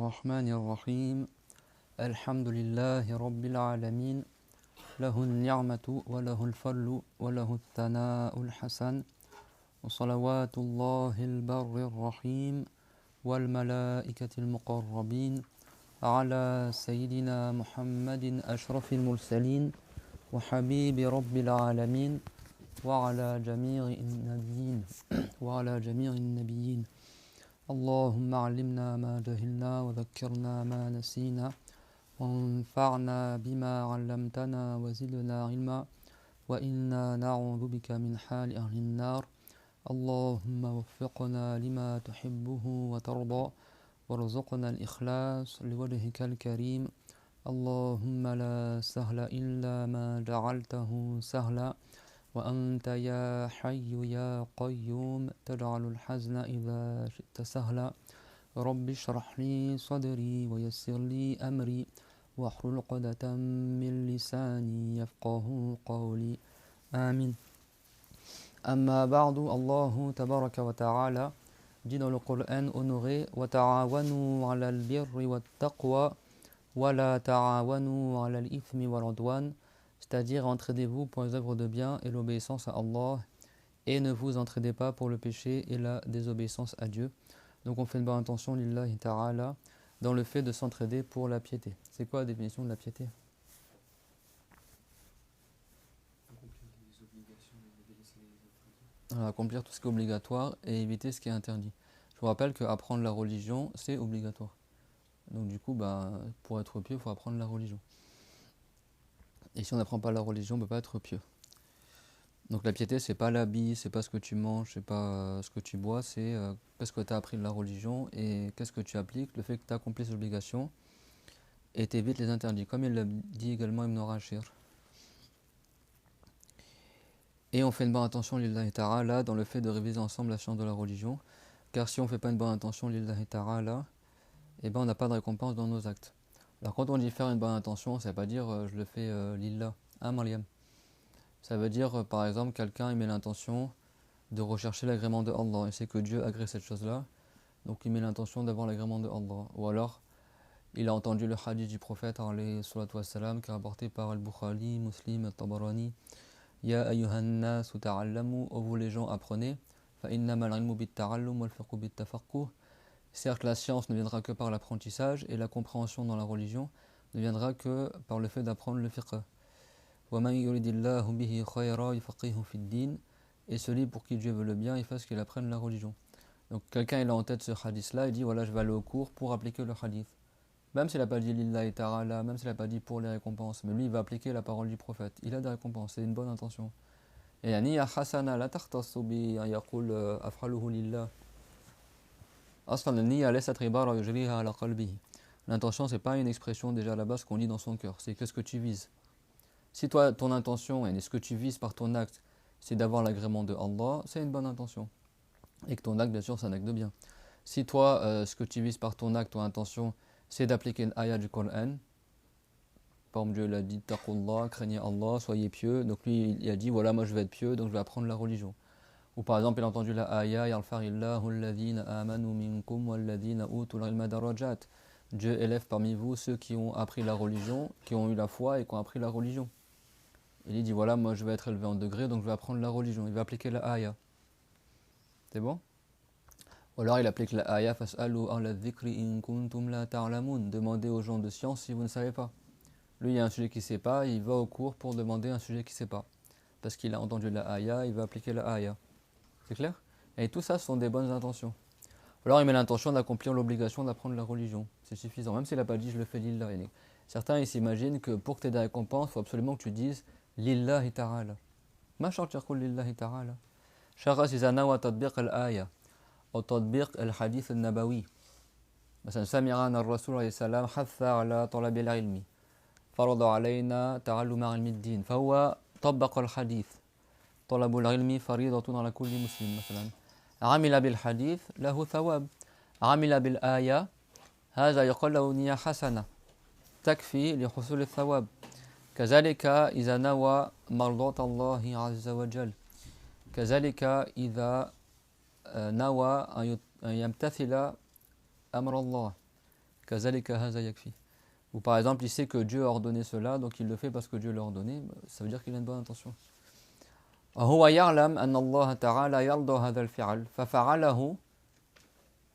الرحمن الرحيم الحمد لله رب العالمين له النعمة وله الفضل وله الثناء الحسن وصلوات الله البر الرحيم والملائكة المقربين على سيدنا محمد أشرف المرسلين وحبيب رب العالمين وعلى جميع النبيين اللهم علمنا ما جهلنا وذكرنا ما نسينا وانفعنا بما علمتنا وزدنا علما وإنا نعوذ بك من حال أهل النار اللهم وفقنا لما تحبه وترضى وارزقنا الإخلاص لوجهك الكريم اللهم لا سهل إلا ما جعلته سهلا وأنت يا حي يا قيوم تجعل الحزن إذا شئت سهلا رب اشرح لي صدري ويسر لي أمري واحلل عقدة من لساني يفقه قولي آمين. أما بعد, Allah tabaraka wa ta'ala dit dans le Coran honoré وَتَعَاوَنُوا عَلَى الْبِرِّ وَالتَّقْوَى وَلَا تَعَاوَنُوا عَلَى الْإِثْمِ وَالْعُدْوَانِ, c'est-à-dire entraidez-vous pour les œuvres de bien et l'obéissance à Allah, et ne vous entraidez pas pour le péché et la désobéissance à Dieu. Donc on fait une bonne intention lillahi ta'ala dans le fait de s'entraider pour la piété. C'est quoi la définition de la piété? Accomplir tout ce qui est obligatoire et éviter ce qui est interdit. Je vous rappelle qu'apprendre la religion, c'est obligatoire. Donc du coup, pour être pieux, il faut apprendre la religion. Et si on n'apprend pas la religion, on ne peut pas être pieux. Donc la piété, c'est pas l'habit, c'est pas ce que tu manges, c'est pas ce que tu bois, c'est qu'est-ce que tu as appris de la religion et qu'est-ce que tu appliques, le fait que tu accomplisses l'obligation et t'évites les interdits, comme il l'a dit également Ibn Rashir. Et on fait une bonne intention lillahi ta'ala dans le fait de réviser ensemble la science de la religion, car si on ne fait pas une bonne intention lillahi ta'ala, on n'a pas de récompense dans nos actes. Alors quand on dit faire une bonne intention, ça ne veut pas dire je le fais lillah, hein Mariam. Ça veut dire par exemple quelqu'un il met l'intention de rechercher l'agrément de Allah et c'est que Dieu agrée cette chose-là, donc il met l'intention d'avoir l'agrément de Allah. Ou alors il a entendu le hadith du prophète alayhi salatu wassalam qui est rapporté par Al-Bukhari, Muslim, Al-Tabarani. Ya ayyuhan nas ta'allamu, ô vous les gens apprenez, fa innamal ilmu bit ta'allum wal fiqhu bit tafaqquh. Certes, la science ne viendra que par l'apprentissage et la compréhension dans la religion ne viendra que par le fait d'apprendre le fiqh. Wa man yuridillahu bihi khayra yufaqihu fid din, et celui pour qui Dieu veut le bien, il fasse qu'il apprenne la religion. Donc quelqu'un il a en tête ce hadith là, il dit voilà je vais aller au cours pour appliquer le hadith. Même s'il n'a pas dit lillahi ta'ala, même s'il n'a pas dit pour les récompenses, mais lui il va appliquer la parole du prophète. Il a des récompenses, c'est une bonne intention. Et yani ya hasana la takhtassu bi yaqul af'aluhu lillah. Aslan niya laysat ibara yujriha ala qalbihi. L'intention c'est pas une expression déjà à la base qu'on dit dans son cœur, c'est qu'est-ce que tu vises. Si toi ton intention et ce que tu vises par ton acte, c'est d'avoir l'agrément de Allah, c'est une bonne intention. Et que ton acte bien sûr c'est un acte de bien. Si toi ce que tu vises par ton acte, ton intention, c'est d'appliquer une ayah du Coran. Par exemple, Dieu l'a dit, taqullah, craignez Allah, soyez pieux. Donc lui, il a dit, voilà, moi je vais être pieux, donc je vais apprendre la religion. Ou par exemple, il a entendu la ayah, yarfa'illahu alladhina amanu minkum walladhina utul ilma darajat. Dieu élève parmi vous ceux qui ont appris la religion, qui ont eu la foi et qui ont appris la religion. Il dit, voilà, moi je vais être élevé en degré, donc je vais apprendre la religion. Il va appliquer la ayah. C'est bon? Ou alors il applique la ayah fas'alu ahla dhikri in kuntum la ta'lamun. Demandez aux gens de science si vous ne savez pas. Lui il y a un sujet qu'il ne sait pas, il va au cours pour demander un sujet qu'il ne sait pas. Parce qu'il a entendu la ayah, il va appliquer la ayah. C'est clair? Et tout ça ce sont des bonnes intentions. Ou alors il met l'intention d'accomplir l'obligation d'apprendre la religion. C'est suffisant, même s'il n'a pas dit je le fais lillah. Certains ils s'imaginent que pour que tu aies des récompenses, il faut absolument que tu dises lillahi ta'ala. Ma shart yaqul lillahi ta'ala. Shakhas iza nawa tatbiq al-ayah. أو تطبيق الحديث النبوي مثلا سمع أن الرسول عليه السلام حث على طلب العلم فرض علينا تعلم علم الدين فهو طبق الحديث طلب العلم فريضة على كل مسلم مثلا عمل بالحديث له ثواب عمل بالآية هذا يقال له نية حسنة تكفي لحصول الثواب كذلك إذا نوى مرضاة الله عز وجل كذلك إذا نوى أن يمتثل أمر الله كذلك هذا يكفي. Ou par exemple, il sait que Dieu a ordonné cela, donc il le fait parce que Dieu l'a ordonné, ça veut dire qu'il a une bonne intention. وهو يعلم أن الله تعالى يرضى هذا الفعل ففعله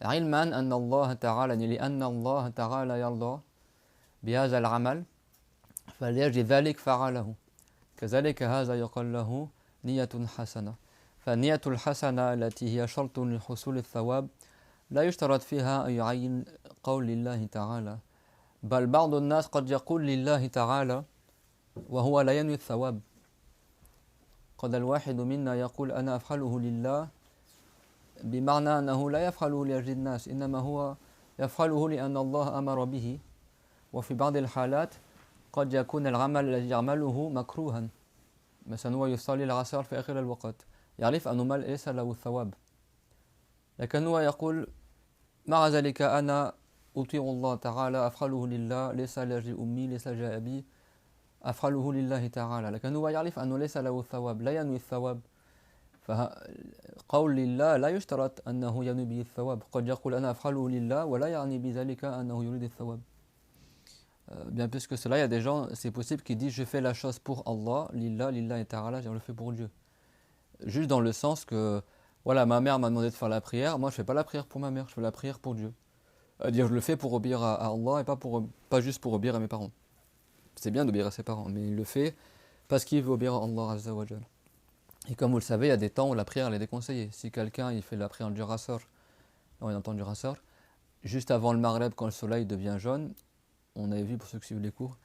علما أن الله تعالى لأن الله تعالى يرضى بهذا العمل فليجد ذلك فعله كذلك هذا يقال له نية حسنة. فالنية الحسنة التي هي شرط لحصول الثواب لا يشترط فيها أن يعين قول لله تعالى، بل بعض الناس قد يقول لله تعالى وهو لا ينوي الثواب. قد الواحد منا يقول أنا أفعله لله بمعنى أنه لا يفعله لأجل الناس، إنما هو يفعله لأن الله أمر به. وفي بعض الحالات قد يكون العمل الذي يعمله مكروها، مثلا هو يصلي العصر في آخر الوقت، يعرف أنه ليس له الثواب، لكن هو يقول مع ذلك أنا أطيع الله تعالى أفعله لله ليس لأجل أمي ليس لأجل أبي أفعله لله تعالى، لكن هو يعرف أنه ليس له الثواب لا ينوي الثواب. فقول لله لا يشترط أنه ينوي به الثواب، قد يقول أنا أفعله لله ولا يعني بذلك أنه يريد الثواب. Bien plus que cela, il y a des gens, c'est possible qu'ils disent je fais la chose pour Allah, lillah, lillah et ta'ala, je le fais pour Dieu. Juste dans le sens que, voilà, ma mère m'a demandé de faire la prière, moi je fais pas la prière pour ma mère, je fais la prière pour Dieu. Dire je le fais pour obéir à Allah et pas juste pour obéir à mes parents. C'est bien d'obéir à ses parents, mais il le fait parce qu'il veut obéir à Allah Azza wa Jal. Et comme vous le savez, il y a des temps où la prière elle est déconseillée. Si quelqu'un il fait la prière du Rassar, on entend du Rassar, juste avant le Maghreb quand le soleil devient jaune, on avait vu pour ceux qui suivent les cours,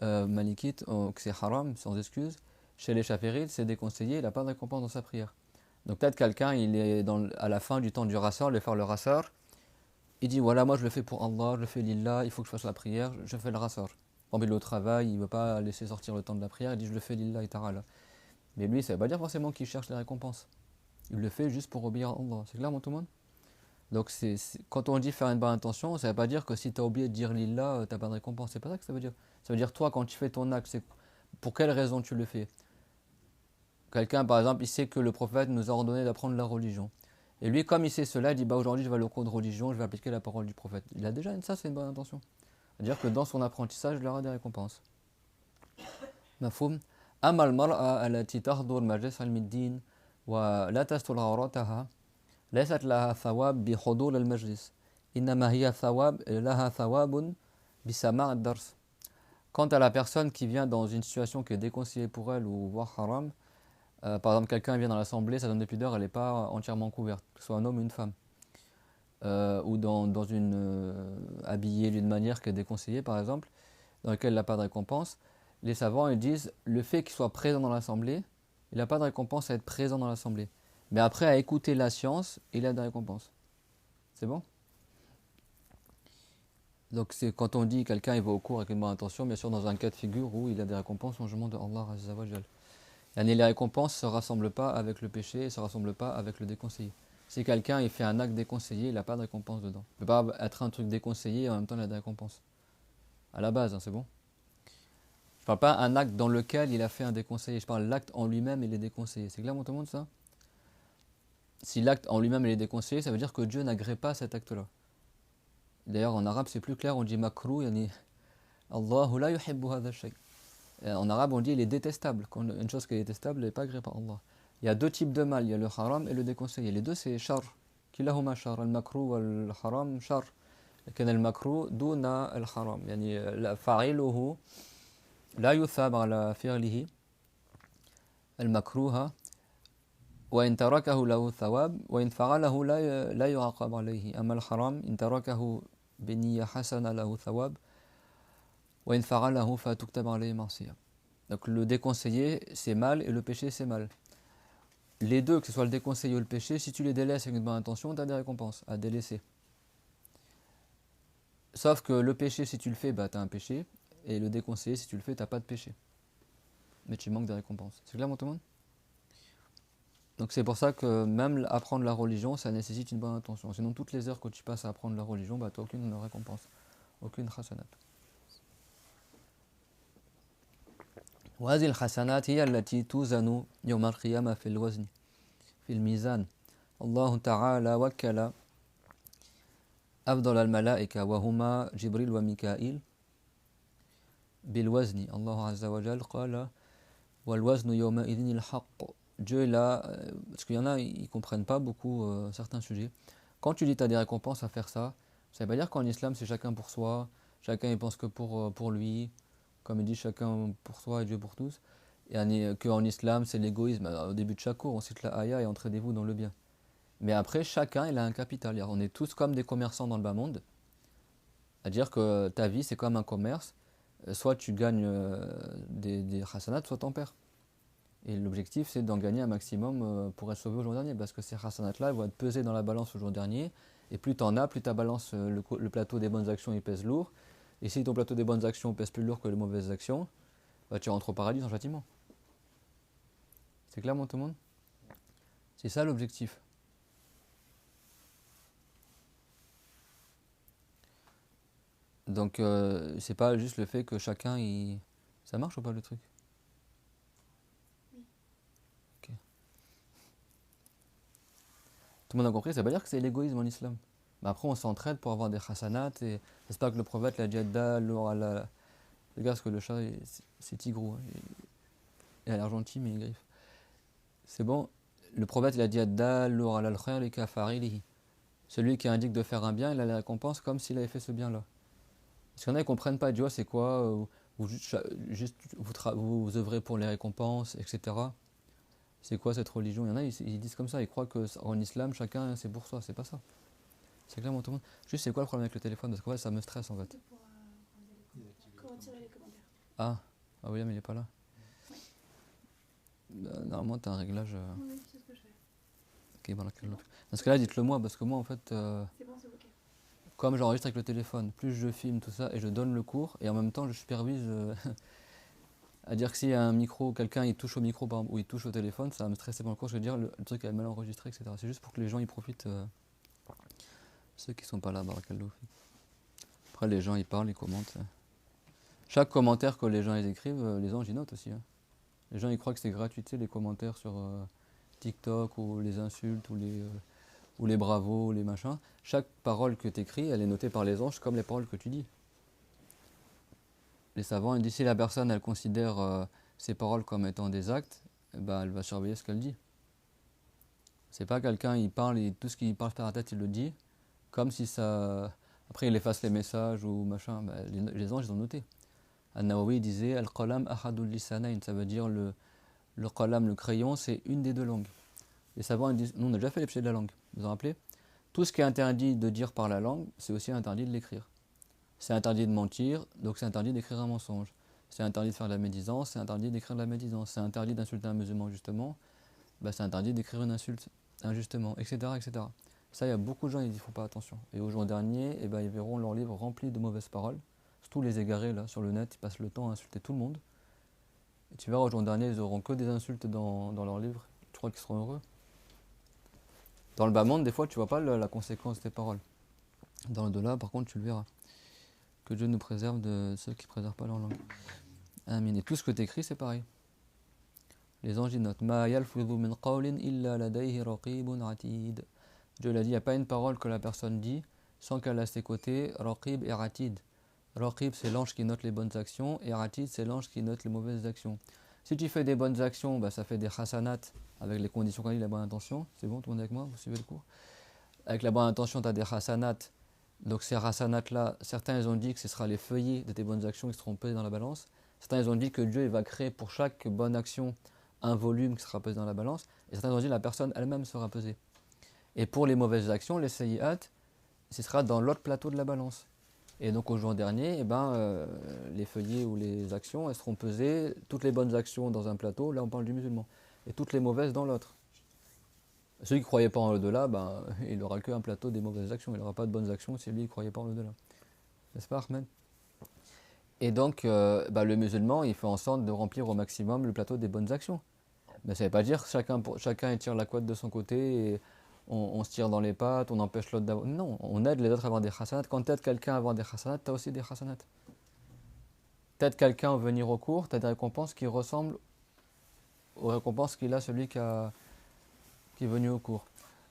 Malikite, que c'est haram, sans excuse. Chez les Chaférites, c'est déconseillé, il n'a pas de récompense dans sa prière. Donc peut-être quelqu'un, il est à la fin du temps du Rassar, il va faire le Rassar, il dit voilà, moi je le fais pour Allah, je le fais lillah, il faut que je fasse la prière, je fais le Rassar. Quand il est au travail, il ne veut pas laisser sortir le temps de la prière, il dit je le fais lillah et ta'ala. Mais lui, ça ne veut pas dire forcément qu'il cherche les récompenses. Il le fait juste pour obéir à Allah. C'est clair, mon tout le monde? Donc quand on dit faire une bonne intention, ça ne veut pas dire que si tu as oublié de dire lillah, tu n'as pas de récompense. C'est pas ça que ça veut dire. Ça veut dire toi, quand tu fais ton acte, c'est pour quelle raison tu le fais. Quelqu'un, par exemple, il sait que le prophète nous a ordonné d'apprendre la religion. Et lui, comme il sait cela, il dit bah, aujourd'hui, je vais aller au cours de religion, je vais appliquer la parole du prophète. Il a déjà ça, c'est une bonne intention. C'est-à-dire que dans son apprentissage, il aura des récompenses. مفهوم؟ أما المرأة التي تحضر مجلس علم الدين ولا تستر عورتها ليست لها ثواب بحضور المجلس، إنما هي لها ثواب بسماع الدرس. Quant à la personne qui vient dans une situation qui est déconseillée pour elle ou voire haram, par exemple quelqu'un vient dans l'assemblée, sa zone de pudeur elle n'est pas entièrement couverte, que ce soit un homme ou une femme, ou dans une habillée d'une manière qui est déconseillée par exemple, dans laquelle il n'a pas de récompense, les savants ils disent le fait qu'il soit présent dans l'assemblée, il n'a pas de récompense à être présent dans l'assemblée. Mais après à écouter la science, il a des récompenses. C'est bon? Donc c'est quand on dit quelqu'un il va au cours avec une bonne intention, bien sûr dans un cas de figure où il a des récompenses en jugement de Allah Azza wa Jal. Les récompenses ne se rassemblent pas avec le péché et ne se rassemblent pas avec le déconseillé. Si quelqu'un il fait un acte déconseillé, il n'a pas de récompense dedans. Il ne peut pas être un truc déconseillé et en même temps il a des récompenses. À la base, hein, c'est bon? Je ne parle pas un acte dans lequel il a fait un déconseillé, je parle l'acte en lui-même il est déconseillé. C'est clair tout le monde ça? Si l'acte en lui-même il est déconseillé, ça veut dire que Dieu n'agrée pas cet acte-là. D'ailleurs en arabe c'est plus clair, on dit makruh, yani Allahu la yuhibbu hadha shay. En arabe on dit il est détestable, quand une chose qui est détestable n'est pas agréée par Allah. Il y a deux types de mal, il y a le haram et le déconseillé. Les deux c'est shar, kilahuma shar, al-makruh wal haram shar. لكن المكروه دون الحرام يعني فاعله لا يثاب على فعله المكروه وإن تركه له ثواب وإن فعله لا يعاقب عليه. أما الحرام إن تركه بنية حسنة له ثواب وإن فعله فتكتب عليه معصية. Donc le déconseillé c'est mal et le péché c'est mal. Les deux, que ce soit le déconseillé ou le péché, si tu les délaisses avec une bonne intention, tu as des récompenses à délaisser. Sauf que le péché, si tu le fais, bah, tu as un péché. Et le déconseillé, si tu le fais, tu n'as pas de péché. Mais tu manques des récompenses. C'est clair, mon tout le monde? Donc c'est pour ça que même apprendre la religion, ça nécessite une bonne intention. Sinon, toutes les heures que tu passes à apprendre la religion, bah, tu n'as aucune récompense. Aucune hasanat. وهذه الحسنات هي التي توزن يوم القيامة في الوزن في الميزان. الله تعالى وكل أفضل الملائكة وهما جبريل وميكائيل بالوزن الله عز وجل قال والوزن يومئذ الحق. Dieu est là, parce qu'il y en a, ils ne comprennent pas beaucoup certains sujets. Quand tu dis tu as des récompenses à faire ça, ça ne veut pas dire qu'en islam c'est chacun pour soi, chacun il pense que pour lui, comme il dit chacun pour soi et Dieu pour tous, et qu'en islam c'est l'égoïsme. Au début de chaque cours on cite la ayah et entraînez-vous dans le bien. Mais après chacun il a un capital, on est tous comme des commerçants dans le bas monde, c'est-à-dire que ta vie c'est comme un commerce, soit tu gagnes des hasanats, soit t'en perds. Et l'objectif, c'est d'en gagner un maximum pour être sauvé au jour dernier, parce que ces hasanats-là vont être pesés dans la balance au jour dernier, et plus tu en as, plus ta balance, le plateau des bonnes actions, il pèse lourd, et si ton plateau des bonnes actions pèse plus lourd que les mauvaises actions, bah, tu rentres au paradis sans châtiment. C'est clair, mon tout le monde? C'est ça l'objectif. Donc, c'est pas juste le fait que chacun, il... Ça marche ou pas le truc? Tout le monde a compris, ça veut pas dire que c'est l'égoïsme en islam. Mais après, on s'entraide pour avoir des hasanats. Et j'espère que le prophète l'a dit à la. Regarde, parce que le chat, c'est tigrou. Hein, il a l'air gentil, mais il griffe. C'est bon. Le prophète, il a dit celui qui indique de faire un bien, il a la récompense comme s'il avait fait ce bien-là. Parce qu'il y en a qui ne comprennent pas, Dieu, c'est quoi vous œuvrez pour les récompenses, etc. C'est quoi cette religion? Il y en a, ils disent comme ça, ils croient qu'en islam, chacun, c'est pour soi. C'est pas ça. C'est clairement tout le monde. Juste, c'est quoi le problème avec le téléphone? Parce qu'en fait, ça me stresse en fait. C'est pour retirer les commentaires. Ah oui, mais il est pas là. Normalement, tu as un réglage. Oui, c'est ce que je fais. Ok, bon, dans ce cas-là, dites-le moi, parce que moi, en fait, C'est bon, c'est ok. comme j'enregistre avec le téléphone, plus je filme tout ça et je donne le cours, et en même temps, je supervise. À dire que s'il y a un micro, quelqu'un il touche au micro par exemple, ou il touche au téléphone, ça va me stresser pendant le cours. Je vais dire le truc est mal enregistré, etc. C'est juste pour que les gens y profitent. Ceux qui sont pas là, barakallahu. Après, les gens ils parlent, ils commentent. Chaque commentaire que les gens ils écrivent, les anges ils notent aussi. Hein. Les gens ils croient que c'est gratuit, tu sais, les commentaires sur TikTok ou les insultes ou les bravos, ou les machins. Chaque parole que tu écris, elle est notée par les anges comme les paroles que tu dis. Les savants ils disent si la personne elle considère ces paroles comme étant des actes, eh ben, elle va surveiller ce qu'elle dit. C'est pas quelqu'un il parle et tout ce qu'il parle par la tête il le dit, comme si ça. Après il efface les messages ou machin. Ben, les anges ils ont noté. An-Nawawi disait Al-Qalam ahadul lisanayn, ça veut dire le qalam, le crayon, c'est une des deux langues. Les savants ils disent nous on a déjà fait les pieds de la langue, vous vous en rappelez? Tout ce qui est interdit de dire par la langue, c'est aussi interdit de l'écrire. C'est interdit de mentir, donc c'est interdit d'écrire un mensonge. C'est interdit de faire de la médisance, c'est interdit d'écrire de la médisance. C'est interdit d'insulter un musulman justement, bah c'est interdit d'écrire une insulte injustement, etc., etc. Ça, il y a beaucoup de gens qui n'y font pas attention. Et au jour dernier, eh ben, ils verront leur livre rempli de mauvaises paroles. Surtout les égarés là sur le net, ils passent le temps à insulter tout le monde. Et tu verras, au jour dernier, ils n'auront que des insultes dans leur livre. Tu crois qu'ils seront heureux? Dans le bas monde, des fois, tu vois pas la conséquence des paroles. Dans le delà, par contre, tu le verras. Que Dieu nous préserve de ceux qui ne préservent pas leur langue. Amin. Et tout ce que tu écris, c'est pareil. Les anges notent Ma yalfidhu min qawlin illa ladayhi raqibun atid. Dieu l'a dit, il n'y a pas une parole que la personne dit sans qu'elle a à ses côtés raqib et atid. Raqib, c'est l'ange qui note les bonnes actions, et atid, c'est l'ange qui note les mauvaises actions. Si tu fais des bonnes actions, bah, ça fait des hasanat avec les conditions qu'on dit, la bonne intention. C'est bon, tout le monde avec moi? Vous suivez le cours? Avec la bonne intention, tu as des hasanat. Donc ces hasanat-là, certains ils ont dit que ce sera les feuillets de tes bonnes actions qui seront pesés dans la balance. Certains ils ont dit que Dieu il va créer pour chaque bonne action un volume qui sera pesé dans la balance. Et certains ont dit que la personne elle-même sera pesée. Et pour les mauvaises actions, les sayyi'at, ce sera dans l'autre plateau de la balance. Et donc au jour dernier, les feuillets ou les actions, elles seront pesées, toutes les bonnes actions dans un plateau, là on parle du musulman, et toutes les mauvaises dans l'autre. Celui qui ne croyait pas en l'au-delà, il n'aura qu'un plateau des mauvaises actions, il n'aura pas de bonnes actions si lui ne croyait pas en l'au-delà. N'est-ce pas, Ahmed? Et donc, le musulman, il fait en sorte de remplir au maximum le plateau des bonnes actions. Mais ça ne veut pas dire que chacun tire la couette de son côté et on se tire dans les pattes, on empêche l'autre d'avoir. Non, on aide les autres à avoir des hasanats. Quand tu aides quelqu'un à avoir des hasanats, tu as aussi des hasanats. Tu aides quelqu'un à venir au cours, tu as des récompenses qui ressemblent aux récompenses qu'il a qui est venu au cours.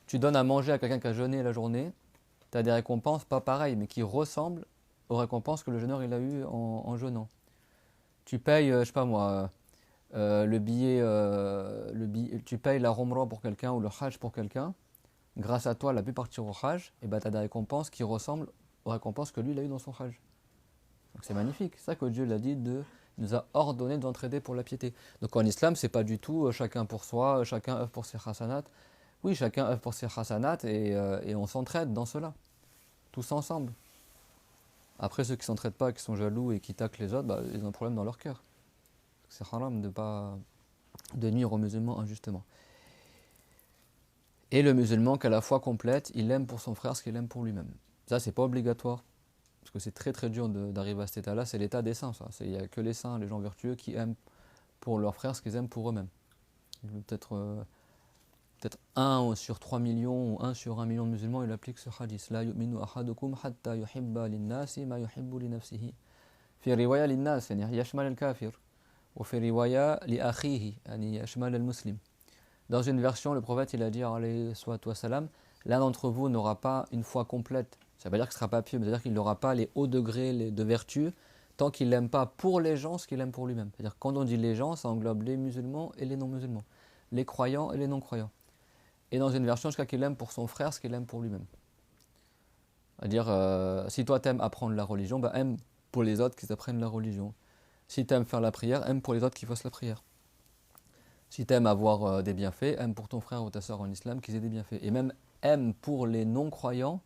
Tu donnes à manger à quelqu'un qui a jeûné la journée, tu as des récompenses pas pareilles, mais qui ressemblent aux récompenses que le jeûneur il a eues en jeûnant. Tu payes, je sais pas moi, tu payes la Umrah pour quelqu'un ou le Hajj pour quelqu'un, grâce à toi, elle a pu partir au Hajj, et ben tu as des récompenses qui ressemblent aux récompenses que lui il a eues dans son Hajj. Donc c'est magnifique, c'est ça que Dieu l'a dit, il nous a ordonné d'entraider pour la piété. Donc en islam, c'est pas du tout chacun pour soi, chacun œuvre pour ses hasanat. Oui, chacun œuvre pour ses hasanat et on s'entraide dans cela, tous ensemble. Après, ceux qui ne s'entraident pas, qui sont jaloux et qui taclent les autres, bah, ils ont un problème dans leur cœur. C'est haram de nuire aux musulmans injustement. Et le musulman qui a la foi complète, il aime pour son frère ce qu'il aime pour lui-même. Ça, c'est pas obligatoire, parce que c'est très très dur d'arriver à cet état-là. C'est l'état des saints, ça. Il n'y a que les saints, les gens vertueux, qui aiment pour leurs frères ce qu'ils aiment pour eux-mêmes. Peut-être 1 sur 3 millions ou 1 sur 1 million de musulmans, il applique ce hadith. La yu'minu ahadukum hatta yuhibba linnasi ma yuhibbu li nafsihi. Fi riwaya linnas, yani yashmal al-kafir. Ou fi riwaya li akhihi, yani yashmal al-muslim. Dans une version, le prophète il a dit alayhi salatu wa salam, l'un d'entre vous n'aura pas une foi complète. Ça veut dire qu'il ne sera pas pieux, mais ça veut dire qu'il n'aura pas les hauts degrés de vertu tant qu'il n'aime pas pour les gens ce qu'il aime pour lui-même. C'est-à-dire quand on dit les gens, ça englobe les musulmans et les non-musulmans, les croyants et les non-croyants. Et dans une version, jusqu'à qu'il aime pour son frère ce qu'il aime pour lui-même. C'est-à-dire, si toi t'aimes apprendre la religion, bah, aime pour les autres qui apprennent la religion. Si t'aimes faire la prière, aime pour les autres qui fassent la prière. Si t'aimes avoir des bienfaits, aime pour ton frère ou ta soeur en islam qu'ils aient des bienfaits. Et même aime pour les non-croyants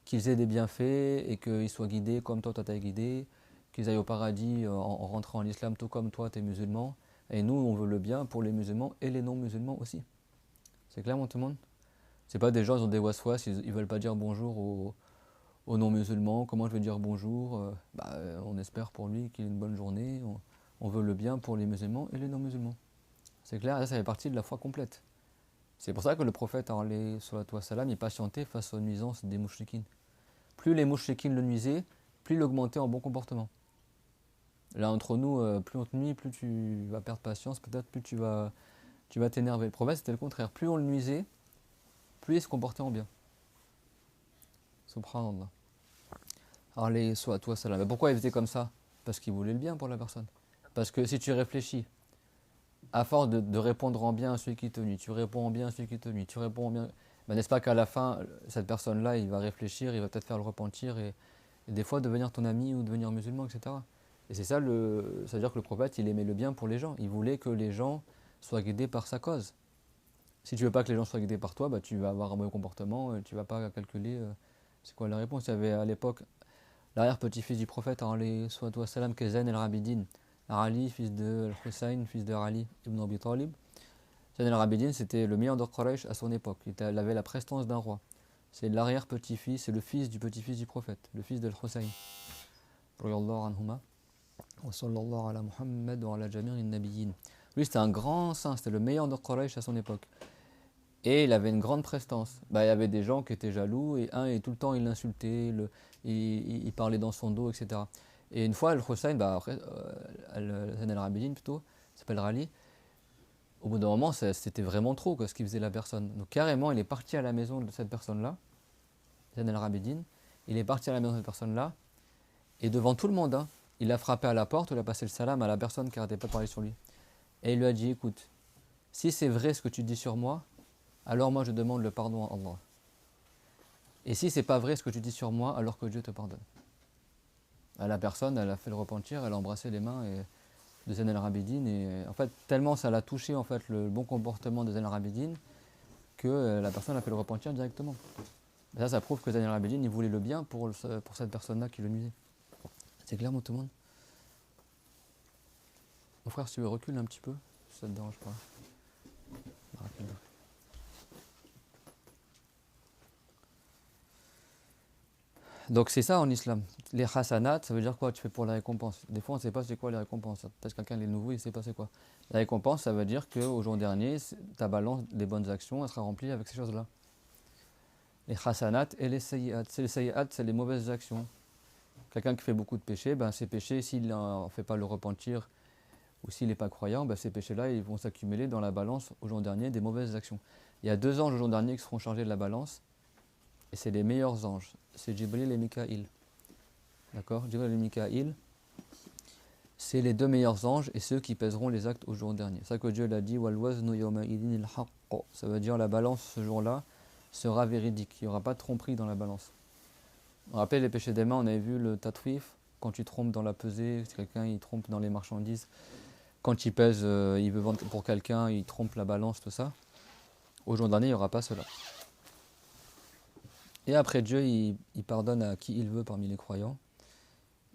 qu'ils aient des bienfaits et qu'ils soient guidés comme toi t'as guidé, qu'ils aillent au paradis en rentrant en islam tout comme toi t'es musulman. Et nous, on veut le bien pour les musulmans et les non-musulmans aussi. C'est clair, tout le monde? C'est pas des gens, ils ont des waswas, ils veulent pas dire bonjour aux non-musulmans. Comment je vais dire bonjour? On espère pour lui qu'il ait une bonne journée. On veut le bien pour les musulmans et les non-musulmans. C'est clair, ça fait partie de la foi complète. C'est pour ça que le prophète, alayhi salatu wa salam, il patientait face aux nuisances des mouchriquines. Plus les mouchriquines le nuisaient, plus il augmentait en bon comportement. Là, entre nous, plus on te nuit, plus tu vas perdre patience, peut-être plus tu vas t'énerver. Le prophète, c'était le contraire. Plus on le nuisait, plus il se comportait en bien. Subhanallah. Alayhi salatu wa salam. Mais pourquoi il faisait comme ça? Parce qu'il voulait le bien pour la personne. Parce que si tu réfléchis, à force de répondre en bien à celui qui te nuit, tu réponds en bien à celui qui te nuit, tu réponds en bien, n'est-ce pas qu'à la fin, cette personne-là, il va réfléchir, il va peut-être faire le repentir et des fois devenir ton ami ou devenir musulman, etc. Et c'est ça, ça veut dire que le prophète, il aimait le bien pour les gens. Il voulait que les gens soient guidés par sa cause. Si tu veux pas que les gens soient guidés par toi, tu vas avoir un mauvais comportement, tu vas pas calculer c'est quoi la réponse. Il y avait à l'époque l'arrière-petit-fils du prophète, alayhi salatu wa salam, Zayn al-Abidin. Ali, fils de Hussein, fils de Ali ibn Abi Talib. Zayn al-Abidin, c'était le meilleur de Quraysh à son époque. Il avait la prestance d'un roi. C'est l'arrière-petit-fils, c'est le fils du petit-fils du prophète, le fils de Hussein. Wa sallallahu ala Muhammad wa ala jami'in nabiyyin. Lui, c'était un grand saint, c'était le meilleur de Quraysh à son époque. Et il avait une grande prestance. Il y avait des gens qui étaient jaloux et tout le temps il l'insultait, il parlait dans son dos, etc. Et une fois, Al-Hussein, Zayn al-Abidin plutôt, s'appelle Rali, au bout d'un moment, c'était vraiment trop ce qu'il faisait la personne. Donc carrément, il est parti à la maison de cette personne-là, Zayn al-Abidin, il est parti à la maison de cette personne-là, et devant tout le monde, il a frappé à la porte, il a passé le salam à la personne qui n'arrêtait pas de parler sur lui. Et il lui a dit, écoute, si c'est vrai ce que tu dis sur moi, alors moi je demande le pardon à Allah. Et si c'est pas vrai ce que tu dis sur moi, alors que Dieu te pardonne. La personne, elle a fait le repentir, elle a embrassé les mains de Zayn al-Abidin et en fait tellement ça l'a touché en fait le bon comportement de Zayn al-Abidin que la personne a fait le repentir directement. Et ça prouve que Zayn al-Abidin il voulait le bien pour cette personne-là qui le nuisait. C'est clair, tout le monde? Mon frère, si tu veux reculer un petit peu, ça te dérange pas. Rapidement. Donc c'est ça en islam. Les hasanat, ça veut dire quoi? Tu fais pour la récompense. Des fois on ne sait pas c'est quoi les récompenses. Peut-être quelqu'un est nouveau, il ne sait pas c'est quoi. La récompense, ça veut dire qu'au jour dernier, ta balance des bonnes actions, elle sera remplie avec ces choses-là. Les hasanat et les sayyi'at. Les sayyi'at, c'est les mauvaises actions. Quelqu'un qui fait beaucoup de péchés, ces péchés, s'il n'en fait pas le repentir ou s'il n'est pas croyant, ces péchés-là, ils vont s'accumuler dans la balance au jour dernier des mauvaises actions. Il y a 2 anges au jour dernier qui seront chargés de la balance. et c'est les meilleurs anges. C'est Jibril et Mikaïl. D'accord? Jibril et Mikaïl, c'est les deux meilleurs anges et ceux qui pèseront les actes au jour dernier. C'est ça que Dieu l'a dit, Wal waznu yawma idhin al haqq. Ça veut dire la balance ce jour-là sera véridique. Il n'y aura pas de tromperie dans la balance. On rappelle les péchés des mains, on avait vu le tatwif, quand tu trompes dans la pesée, si quelqu'un il trompe dans les marchandises, quand il pèse, il veut vendre pour quelqu'un, il trompe la balance, tout ça. Au jour dernier, il n'y aura pas cela. Et après Dieu, il pardonne à qui il veut parmi les croyants.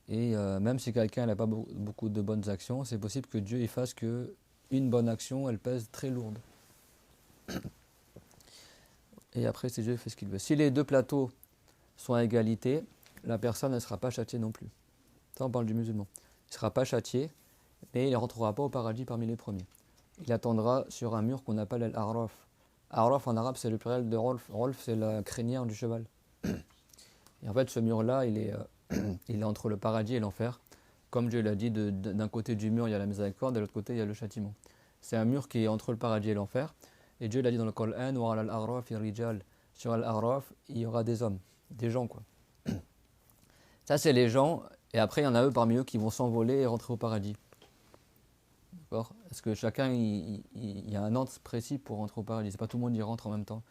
Et même si quelqu'un n'a pas beaucoup de bonnes actions, c'est possible que Dieu il fasse que une bonne action, elle pèse très lourde. Et après, c'est Dieu qui fait ce qu'il veut. Si les deux plateaux sont à égalité, la personne ne sera pas châtiée non plus. Ça, on parle du musulman. Il ne sera pas châtié, mais il ne rentrera pas au paradis parmi les premiers. Il attendra sur un mur qu'on appelle al-Araf. Araf en arabe, c'est le pluriel de Rolf. Rolf, c'est la crinière du cheval. Et en fait, ce mur-là, il est entre le paradis et l'enfer. Comme Dieu l'a dit, d'un côté du mur, il y a la miséricorde, de l'autre côté, il y a le châtiment. C'est un mur qui est entre le paradis et l'enfer. Et Dieu l'a dit dans le Coran, wa al-Araf rijal. Sur al-Araf, il y aura des hommes, des gens, quoi. Ça, c'est les gens. Et après, il y en a eux parmi eux qui vont s'envoler et rentrer au paradis. D'accord? Parce que chacun, il y a un ordre précis pour rentrer au paradis. C'est pas tout le monde y rentre en même temps.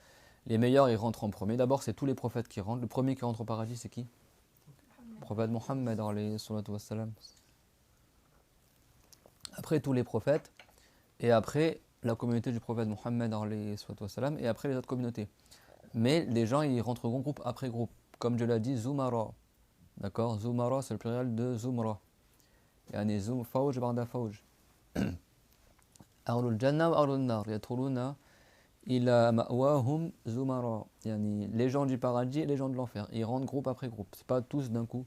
Les meilleurs, ils rentrent en premier. D'abord, c'est tous les prophètes qui rentrent. Le premier qui rentre au paradis, c'est qui? Le prophète Mohammed, alayhi salatu wassalam. Après, tous les prophètes. Et après, la communauté du prophète Mohammed, alayhi salatu wassalam. Et après, les autres communautés. Mais les gens, ils rentreront groupe après groupe. Comme Dieu l'a dit, Zumara. D'accord? Zumara, c'est le pluriel de Zumra. Yani Zoum, Fauj, Barda Fauj. Ahlul Jannah wa Ahlul Nar. Yatruluna ila ma'wahum Zumara. Yani les gens du paradis et les gens de l'enfer. Ils rentrent groupe après groupe. C'est pas tous d'un coup.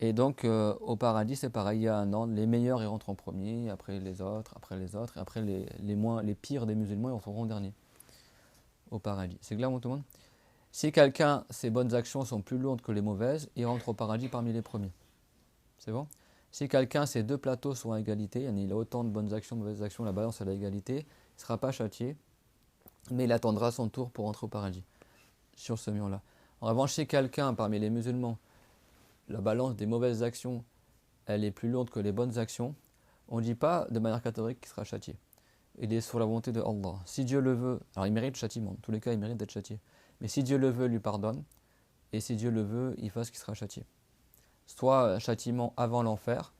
Et donc, au paradis, c'est pareil. Il y a un ordre. Les meilleurs, ils rentrent en premier. Après les autres. Et après les pires des musulmans, ils rentreront en dernier. Au paradis. C'est clair, tout le monde? Si quelqu'un, ses bonnes actions sont plus lourdes que les mauvaises, il rentre au paradis parmi les premiers. C'est bon? Si quelqu'un, ses deux plateaux sont à égalité, il a autant de bonnes actions, de mauvaises actions, la balance est à égalité, il ne sera pas châtié, mais il attendra son tour pour rentrer au paradis, sur ce mur-là. En revanche, si quelqu'un, parmi les musulmans, la balance des mauvaises actions, elle est plus lourde que les bonnes actions, on ne dit pas de manière catégorique qu'il sera châtié. Il est sur la volonté de Allah. Si Dieu le veut, alors il mérite le châtiment, en tous les cas, il mérite d'être châtié. Mais si Dieu le veut, il lui pardonne. Et si Dieu le veut, il fasse qu'il sera châtié. Soit un châtiment avant l'enfer,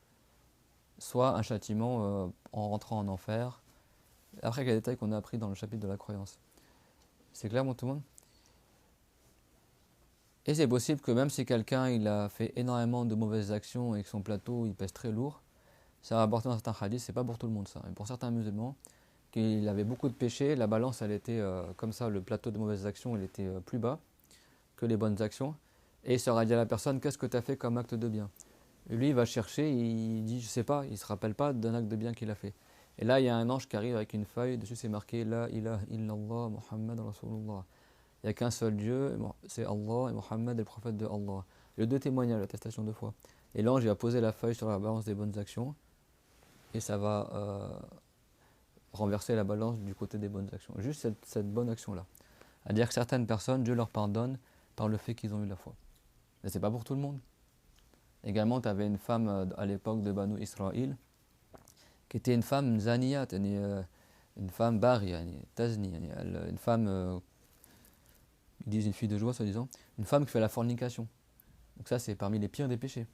soit un châtiment en rentrant en enfer. Après, quelques détails qu'on a appris dans le chapitre de la croyance. C'est clair, tout le monde? Et c'est possible que même si quelqu'un il a fait énormément de mauvaises actions et que son plateau il pèse très lourd, ça va apporter dans certains hadiths, c'est pas pour tout le monde ça. Et pour certains musulmans, qu'il avait beaucoup de péchés, la balance elle était comme ça, le plateau de mauvaises actions il était plus bas que les bonnes actions. Et il sera dit à la personne, qu'est-ce que tu as fait comme acte de bien? Et lui il va chercher, il dit je sais pas, il se rappelle pas d'un acte de bien qu'il a fait. Et là il y a un ange qui arrive avec une feuille, dessus c'est marqué La ilaha illallah Muhammad Rasulullah. Il n'y a qu'un seul Dieu, c'est Allah et Muhammad est le prophète de Allah. Le deux témoignages, l'attestation de foi. Et l'ange il va poser la feuille sur la balance des bonnes actions et ça va renverser la balance du côté des bonnes actions. Juste cette bonne action-là. C'est-à-dire que certaines personnes, Dieu leur pardonne par le fait qu'ils ont eu la foi. Mais c'est pas pour tout le monde. Également, tu avais une femme à l'époque de Banu Israël qui était une femme zaniyat, une femme bari, tazni, une femme, ils disent une fille de joie, soi-disant, une femme qui fait la fornication. Donc ça, c'est parmi les pires des péchés.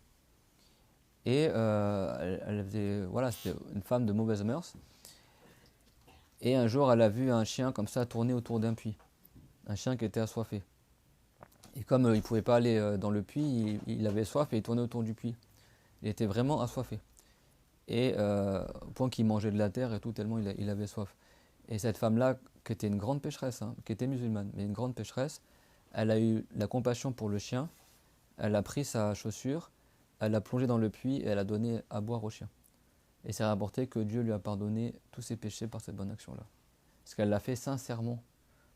Et elle faisait, voilà, c'était une femme de mauvaise mœurs. Et un jour, elle a vu un chien comme ça tourner autour d'un puits. Un chien qui était assoiffé. Et comme il ne pouvait pas aller dans le puits, il avait soif et il tournait autour du puits. Il était vraiment assoiffé. Et au point qu'il mangeait de la terre et tout, tellement il avait soif. Et cette femme-là, qui était une grande pécheresse, qui était musulmane, mais une grande pécheresse, elle a eu la compassion pour le chien, elle a pris sa chaussure, elle l'a plongé dans le puits et elle a donné à boire au chien. Et c'est rapporté que Dieu lui a pardonné tous ses péchés par cette bonne action-là. Parce qu'elle l'a fait sincèrement.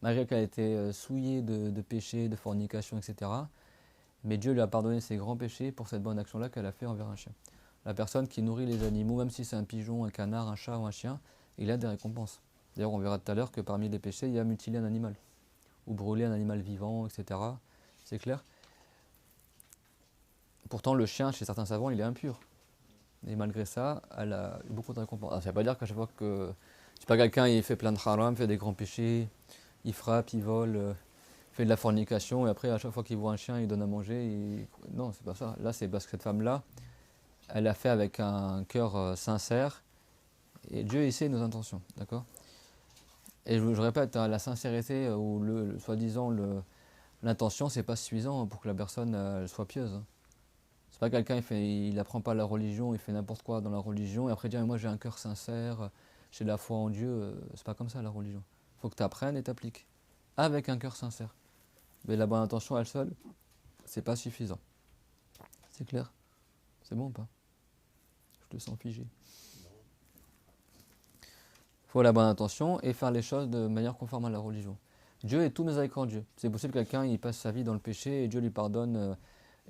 Malgré qu'elle était souillée de péchés, de fornication, etc. Mais Dieu lui a pardonné ses grands péchés pour cette bonne action-là qu'elle a fait envers un chien. La personne qui nourrit les animaux, même si c'est un pigeon, un canard, un chat ou un chien, il a des récompenses. D'ailleurs, on verra tout à l'heure que parmi les péchés, il y a mutiler un animal. ou brûler un animal vivant, etc. C'est clair? Pourtant, le chien, chez certains savants, il est impur. Et malgré ça, elle a eu beaucoup de récompenses. Ça ne veut pas dire qu'à chaque fois que, je sais pas, quelqu'un il fait plein de haram, fait des grands péchés, il frappe, il vole, fait de la fornication, et après, à chaque fois qu'il voit un chien, il donne à manger. Non, c'est pas ça. Là, c'est parce que cette femme-là, elle l'a fait avec un cœur sincère, et Dieu il sait nos intentions, d'accord? Et je répète, hein, la sincérité ou soi-disant l'intention, c'est pas suffisant pour que la personne elle soit pieuse, hein. C'est pas quelqu'un il apprend pas la religion, il fait n'importe quoi dans la religion et après dire moi j'ai un cœur sincère, j'ai de la foi en Dieu, c'est pas comme ça la religion. Il faut que tu apprennes et t'appliques avec un cœur sincère. Mais la bonne intention elle seule, c'est pas suffisant. C'est clair? C'est bon ou pas? Je te sens figé. Il faut la bonne intention et faire les choses de manière conforme à la religion. Dieu est tout miséricordieux. C'est possible que quelqu'un il passe sa vie dans le péché et Dieu lui pardonne.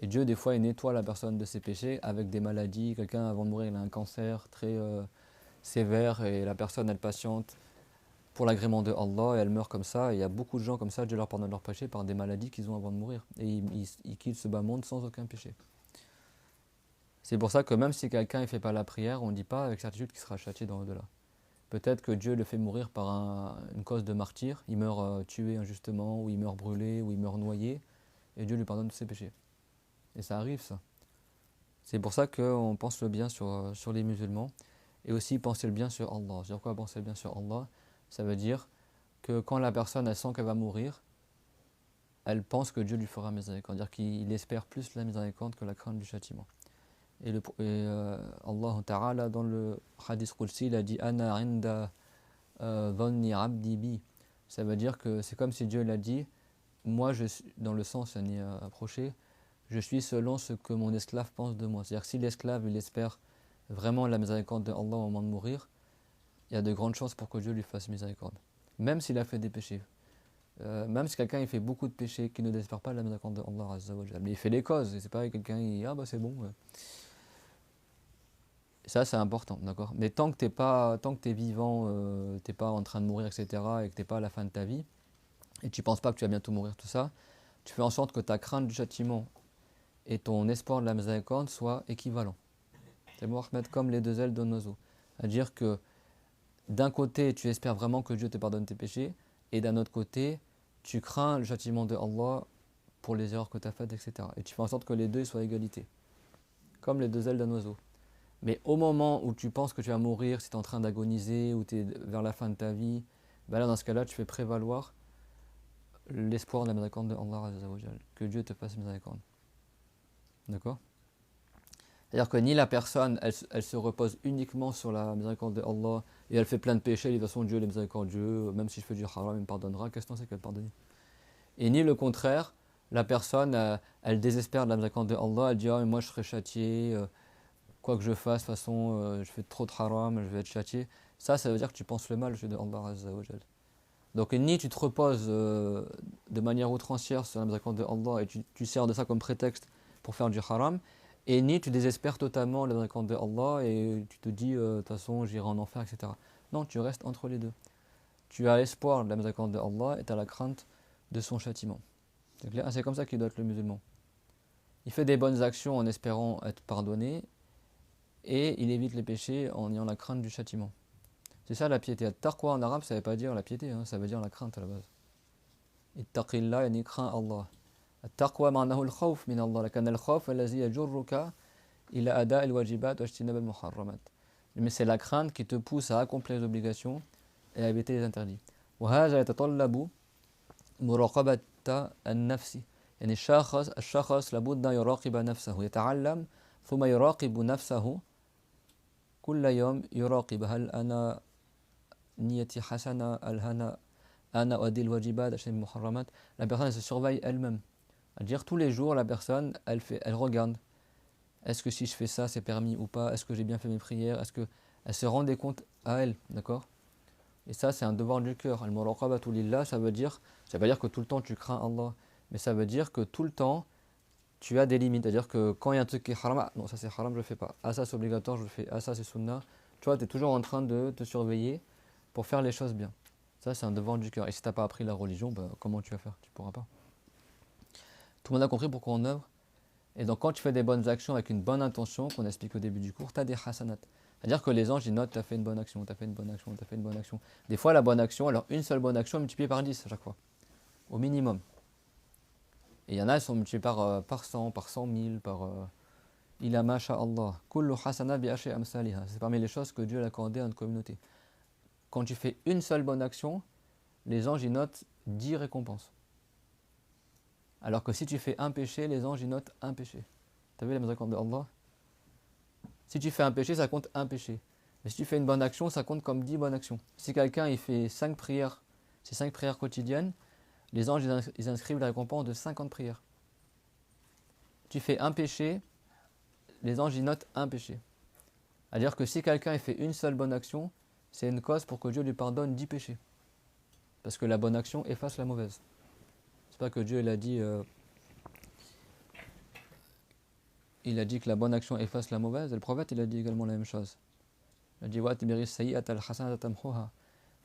Et Dieu, des fois, il nettoie la personne de ses péchés avec des maladies. Quelqu'un, avant de mourir, il a un cancer très sévère et la personne, elle patiente pour l'agrément de Allah et elle meurt comme ça. Et il y a beaucoup de gens comme ça, Dieu leur pardonne leurs péchés par des maladies qu'ils ont avant de mourir. Et ils quittent ce bas monde sans aucun péché. C'est pour ça que même si quelqu'un ne fait pas la prière, on ne dit pas avec certitude qu'il sera châtié dans l'au-delà. Peut-être que Dieu le fait mourir par une cause de martyr. Il meurt tué injustement, ou il meurt brûlé, ou il meurt noyé. Et Dieu lui pardonne tous ses péchés. Et ça arrive, ça. C'est pour ça qu'on pense le bien sur les musulmans. Et aussi penser le bien sur Allah. C'est-à-dire quoi penser le bien sur Allah? Ça veut dire que quand la personne elle sent qu'elle va mourir, elle pense que Dieu lui fera miséricorde. C'est-à-dire qu'il espère plus la miséricorde que la crainte du châtiment. Allah Ta'ala, dans le hadith Qudsi, il a dit Ana inda dhanni abdi bi. Ça veut dire que c'est comme si Dieu l'a dit, moi, dans le sens approché, je suis selon ce que mon esclave pense de moi. C'est-à-dire que si l'esclave il espère vraiment la miséricorde de Allah au moment de mourir, il y a de grandes chances pour que Dieu lui fasse miséricorde. Même s'il a fait des péchés. Même si quelqu'un il fait beaucoup de péchés qui ne désespère pas la miséricorde de Allah Azza wa Jalla. Mais il fait les causes, et c'est pas quelqu'un qui ah bah c'est bon. Ouais. Ça c'est important, d'accord. Mais tant que t'es vivant, t'es pas en train de mourir, etc., et que t'es pas à la fin de ta vie, et tu penses pas que tu vas bientôt mourir, tout ça, tu fais en sorte que ta crainte du châtiment et ton espoir de la miséricorde soient équivalents. C'est bon, Ahmed, comme les deux ailes d'un oiseau. C'est-à-dire que d'un côté, tu espères vraiment que Dieu te pardonne tes péchés, et d'un autre côté, tu crains le châtiment de Allah pour les erreurs que tu as faites, etc. Et tu fais en sorte que les deux soient à égalité. Comme les deux ailes d'un oiseau. Mais au moment où tu penses que tu vas mourir, si tu es en train d'agoniser ou tu es vers la fin de ta vie, ben là, dans ce cas-là, tu fais prévaloir l'espoir de la miséricorde de Allah Azza wa Jal. Que Dieu te fasse miséricorde. D'accord? C'est-à-dire que ni la personne, elle se repose uniquement sur la miséricorde de Allah et elle fait plein de péchés, et de toute façon Dieu est miséricordieux, même si je fais du haram, il me pardonnera, qu'est-ce que c'est qu'elle pardonne? Et ni le contraire, la personne, elle désespère de la miséricorde de Allah, elle dit ah, mais moi je serai châtié, quoi que je fasse, de toute façon je fais trop de haram, je vais être châtié. Ça veut dire que tu penses le mal de Allah Azza wa Jal. Donc ni tu te reposes de manière outrancière sur la miséricorde de Allah et tu sers de ça comme prétexte pour faire du haram, et ni tu désespères totalement la miséricorde de Allah et tu te dis de toute façon j'irai en enfer, etc. Non, tu restes entre les deux. Tu as l'espoir de la miséricorde de Allah et tu as la crainte de son châtiment. C'est clair? C'est comme ça qu'il doit être le musulman. Il fait des bonnes actions en espérant être pardonné et il évite les péchés en ayant la crainte du châtiment. C'est ça la piété. Taqwa en arabe, ça ne veut pas dire la piété, hein, ça veut dire la crainte à la base. Ittaqillah, yani craint Allah. التقوى معناه الخوف من الله لكن الخوف الذي يجرك إلى أداء الواجبات واجتناب المحرمات. Mais c'est la crainte qui te pousse à accomplir les obligations et à éviter les interdits. وهذا يتطلب مراقبة النفس. يعني الشخص لابد أن يراقب نفسه يتعلم ثم يراقب نفسه كل يوم يراقب هل أنا نيتي حسنة هل أنا أؤدي الواجبات واجتناب المحرمات. La personne elle se surveille elle-même. C'est-à-dire tous les jours, la personne, elle regarde. Est-ce que si je fais ça, c'est permis ou pas? Est-ce que j'ai bien fait mes prières? Est-ce qu'elle se rend des comptes à elle? D'accord? Et ça, c'est un devoir du cœur. Al-muraqabatu lillah, ça veut dire que tout le temps tu crains Allah. Mais ça veut dire que tout le temps, tu as des limites. C'est-à-dire que quand il y a un truc qui est haram, ah, non, ça c'est haram, je le fais pas. Ah, ça c'est obligatoire, je le fais. Ah, ça c'est sunnah. Tu vois, tu es toujours en train de te surveiller pour faire les choses bien. Ça, c'est un devoir du cœur. Et si tu n'as pas appris la religion, comment tu vas faire? Tu ne pourras pas. Tout le monde a compris pourquoi on œuvre. Et donc, quand tu fais des bonnes actions avec une bonne intention, qu'on explique au début du cours, tu as des hasanat. C'est-à-dire que les anges, ils notent, tu as fait une bonne action, tu as fait une bonne action, tu as fait une bonne action. Des fois, la bonne action, alors une seule bonne action est multipliée par 10 à chaque fois, au minimum. Et il y en a, elles sont multipliées par 100, par 100 000, par... Ila masha Allah. Kullu hasana bi ashri amsaliha. C'est parmi les choses que Dieu a accordées à une communauté. Quand tu fais une seule bonne action, les anges, ils notent 10 récompenses. Alors que si tu fais un péché, les anges, ils notent un péché. Tu as vu la miséricorde de Allah? Si tu fais un péché, ça compte un péché. Mais si tu fais une bonne action, ça compte comme 10 bonnes actions. Si quelqu'un il fait 5 prières, c'est 5 prières quotidiennes, les anges ils inscrivent la récompense de 50 prières. Tu fais un péché, les anges ils notent un péché. C'est-à-dire que si quelqu'un il fait une seule bonne action, c'est une cause pour que Dieu lui pardonne 10 péchés. Parce que la bonne action efface la mauvaise. C'est pas que Dieu il a dit que la bonne action efface la mauvaise, et le prophète il a dit également la même chose. Il a dit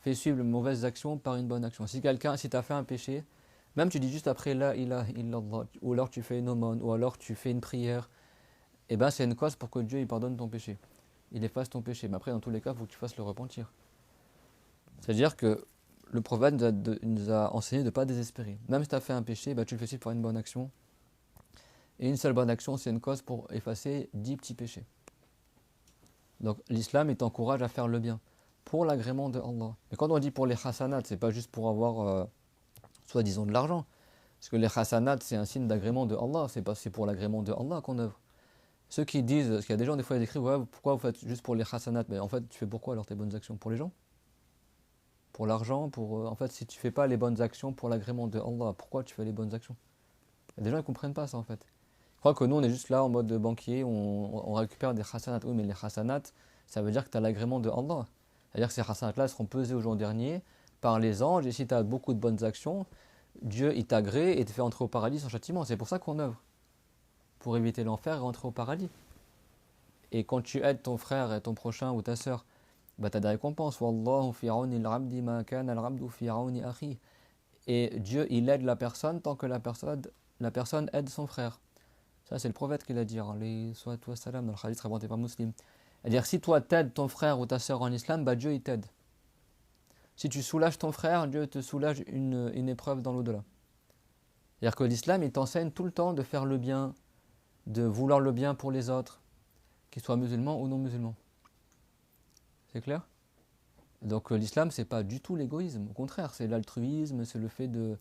fais suivre les mauvaises actions par une bonne action. Si tu as fait un péché, même tu dis juste après la ilaha illallah, ou alors tu fais une aumône, ou alors tu fais une prière, et ben c'est une cause pour que Dieu il pardonne ton péché. Il efface ton péché. Mais après, dans tous les cas, il faut que tu fasses le repentir. C'est-à-dire que le prophète nous a enseigné de ne pas désespérer. Même si tu as fait un péché, tu le fais suivre par une bonne action. Et une seule bonne action, c'est une cause pour effacer 10 petits péchés. Donc l'islam, il t'encourage à faire le bien, pour l'agrément de Allah. Mais quand on dit pour les hasanat, c'est pas juste pour avoir, soi-disant, de l'argent. Parce que les hasanat, c'est un signe d'agrément de Allah, c'est pour l'agrément de Allah qu'on œuvre. Ceux qui disent, parce qu'il y a des gens, des fois, ils écrivent, ouais, pourquoi vous faites juste pour les hasanat? Mais en fait, tu fais pourquoi alors tes bonnes actions? Pour les gens? Pour l'argent? En fait, si tu fais pas les bonnes actions pour l'agrément de Allah, pourquoi tu fais les bonnes actions? Il y a des gens, ils ne comprennent pas ça, en fait. Je crois que nous, on est juste là en mode banquier, on récupère des hasanat. Oui, mais les hasanat, ça veut dire que tu as l'agrément de Allah. C'est-à-dire que ces hasanat-là seront pesés au jour dernier par les anges, et si tu as beaucoup de bonnes actions, Dieu, il t'agrée et te fait entrer au paradis sans châtiment. C'est pour ça qu'on œuvre. Pour éviter l'enfer et rentrer au paradis. Et quand tu aides ton frère et ton prochain ou ta sœur, tu as des récompenses. Wallahu fi auni al-abdi ma kana al-abdu fi auni akhi. Et Dieu, il aide la personne tant que la personne aide son frère. Ça, c'est le prophète qui l'a dit, alayhi salatu wassalam, dans le hadith rapporté par Muslim. C'est-à-dire, si toi t'aides ton frère ou ta sœur en islam, Dieu il t'aide. Si tu soulages ton frère, Dieu te soulage une épreuve dans l'au-delà. C'est-à-dire que l'islam, il t'enseigne tout le temps de faire le bien, de vouloir le bien pour les autres, qu'ils soient musulmans ou non musulmans. C'est clair? Donc l'islam, c'est pas du tout l'égoïsme. Au contraire, c'est l'altruisme, c'est le fait de...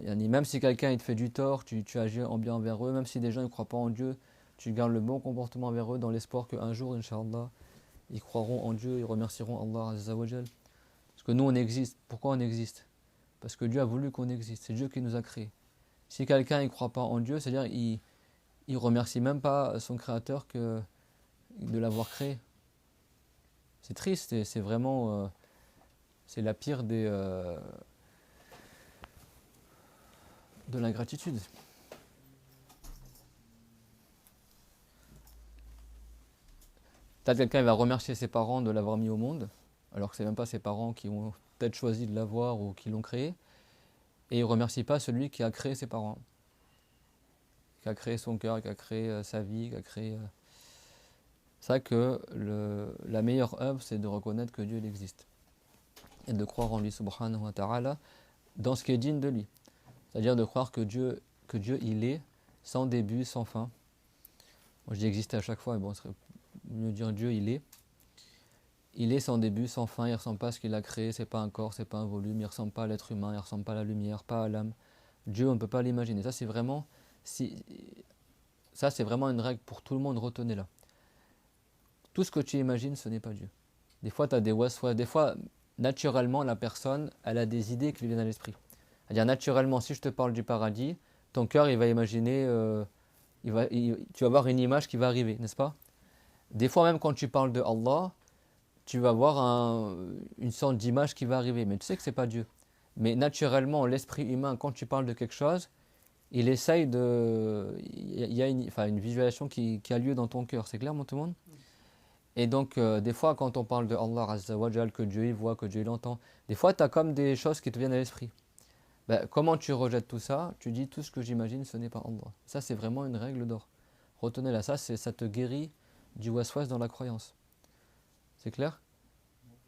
même si quelqu'un il te fait du tort, tu agis en bien envers eux. Même si des gens ne croient pas en Dieu, tu gardes le bon comportement envers eux dans l'espoir qu'un jour, Inch'Allah, ils croiront en Dieu, ils remercieront Allah Azza wa Jal. Parce que nous, on existe. Pourquoi on existe? Parce que Dieu a voulu qu'on existe. C'est Dieu qui nous a créés. Si quelqu'un ne croit pas en Dieu, c'est-à-dire il remercie même pas son créateur de l'avoir créé. C'est triste, c'est vraiment c'est la pire de l'ingratitude. Peut-être quelqu'un va remercier ses parents de l'avoir mis au monde, alors que c'est même pas ses parents qui ont peut-être choisi de l'avoir ou qui l'ont créé, et il ne remercie pas celui qui a créé ses parents, qui a créé son cœur, qui a créé sa vie, qui a créé... C'est vrai que la meilleure œuvre, c'est de reconnaître que Dieu il existe. Et de croire en lui, subhanahu wa ta'ala, dans ce qui est digne de lui. C'est-à-dire de croire que Dieu il est, sans début, sans fin. Moi je dis exister à chaque fois, mais bon, ce serait mieux dire Dieu il est. Il est sans début, sans fin, il ne ressemble pas à ce qu'il a créé, c'est pas un corps, c'est pas un volume, il ne ressemble pas à l'être humain, il ne ressemble pas à la lumière, pas à l'âme. Dieu, on ne peut pas l'imaginer. Ça c'est vraiment une règle pour tout le monde, retenez-la. Tout ce que tu imagines, ce n'est pas Dieu. Des fois, tu as des waswas, des fois, naturellement, la personne, elle a des idées qui lui viennent à l'esprit. C'est-à-dire, naturellement, si je te parle du paradis, ton cœur, il va imaginer, tu vas avoir une image qui va arriver, n'est-ce pas? Des fois, même quand tu parles de Allah, tu vas avoir une sorte d'image qui va arriver, mais tu sais que ce n'est pas Dieu. Mais naturellement, l'esprit humain, quand tu parles de quelque chose, il essaye de... Il y a une visualisation qui a lieu dans ton cœur, c'est clair, tout le monde? Et donc, des fois, quand on parle de Allah Azza wa Jal, que Dieu il voit, que Dieu il entend, des fois, tu as comme des choses qui te viennent à l'esprit. Ben, comment tu rejettes tout ça? Tu dis tout ce que j'imagine, ce n'est pas Allah. Ça, c'est vraiment une règle d'or. Retenez-la, ça te guérit du waswas dans la croyance. C'est clair?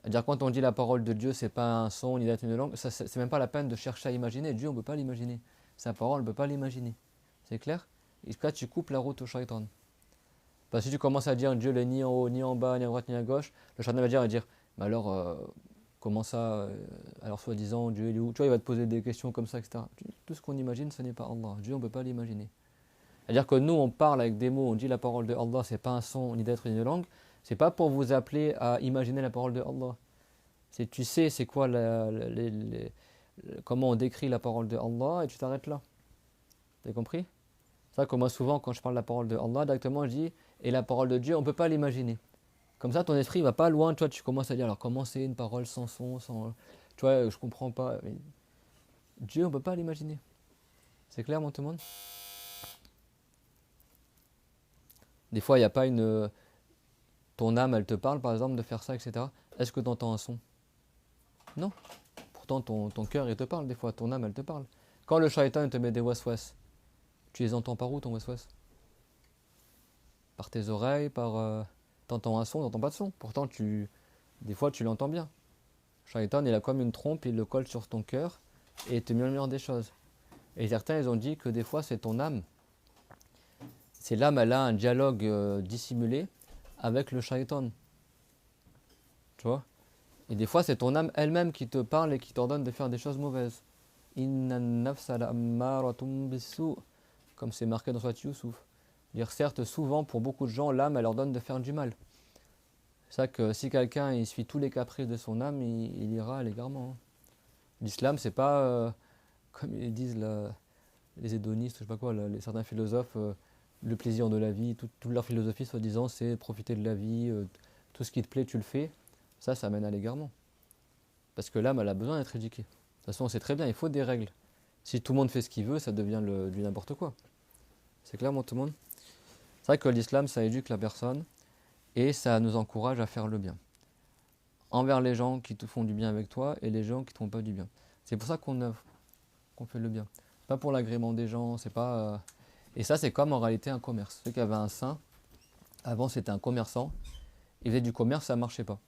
C'est-à-dire, quand on dit la parole de Dieu, c'est pas un son ni d'être une langue, ça, c'est même pas la peine de chercher à imaginer. Dieu, on ne peut pas l'imaginer. Sa parole, on ne peut pas l'imaginer. C'est clair? Et là, tu coupes la route au shaitan. Parce que si tu commences à dire Dieu n'est ni en haut, ni en bas, ni à droite, ni à gauche, le shaitan va dire, mais alors, comment ça, alors soi-disant, Dieu il est où? Tu vois, il va te poser des questions comme ça, etc. Tout ce qu'on imagine, ce n'est pas Allah. Dieu, on ne peut pas l'imaginer. C'est-à-dire que nous, on parle avec des mots, on dit la parole de Allah, c'est pas un son, ni d'être, ni une langue. C'est pas pour vous appeler à imaginer la parole de Allah. Tu sais, c'est quoi comment on décrit la parole de Allah et tu t'arrêtes là. T'as compris? C'est ça que moi, souvent, quand je parle de la parole de Allah, directement, je dis, et la parole de Dieu, on ne peut pas l'imaginer. Comme ça, ton esprit ne va pas loin, tu commences à dire, alors comment c'est une parole sans son, sans... Tu vois, je comprends pas. Mais Dieu, on ne peut pas l'imaginer. C'est clair, mon tout le monde? Des fois, il n'y a pas une... Ton âme, elle te parle, par exemple, de faire ça, etc. Est-ce que tu entends un son? Non. Pourtant, ton cœur, il te parle des fois. Ton âme, elle te parle. Quand le shaitan te met des waswas, tu les entends par où, ton waswas? Par tes oreilles, t'entends un son, t'entends pas de son. Pourtant, des fois, tu l'entends bien. Shaitan, il a comme une trompe, il le colle sur ton cœur et il te murmure des choses. Et certains, ils ont dit que des fois, c'est ton âme. C'est l'âme, elle a un dialogue dissimulé avec le shaitan. Tu vois? Et des fois, c'est ton âme elle-même qui te parle et qui t'ordonne de faire des choses mauvaises. Inna nafsa la'ammaratum bisu, comme c'est marqué dans Surat Yusuf. Dire certes, souvent, pour beaucoup de gens, l'âme, elle leur donne de faire du mal. C'est ça que si quelqu'un il suit tous les caprices de son âme, il ira à l'égarement. L'islam, c'est pas, comme ils disent les hédonistes, je sais pas quoi, certains philosophes, le plaisir de la vie, toute leur philosophie, soi-disant, c'est profiter de la vie, tout ce qui te plaît, tu le fais. Ça mène à l'égarement. Parce que l'âme, elle a besoin d'être éduquée. De toute façon, on sait très bien, il faut des règles. Si tout le monde fait ce qu'il veut, ça devient du n'importe quoi. C'est clairement tout le monde. C'est vrai que l'islam, ça éduque la personne et ça nous encourage à faire le bien. Envers les gens qui te font du bien avec toi et les gens qui ne te font pas du bien. C'est pour ça qu'on œuvre, qu'on fait le bien. Pas pour l'agrément des gens, c'est pas... Et ça, c'est comme en réalité un commerce. Ceux qui avaient un saint, avant c'était un commerçant, il faisait du commerce, ça ne marchait pas.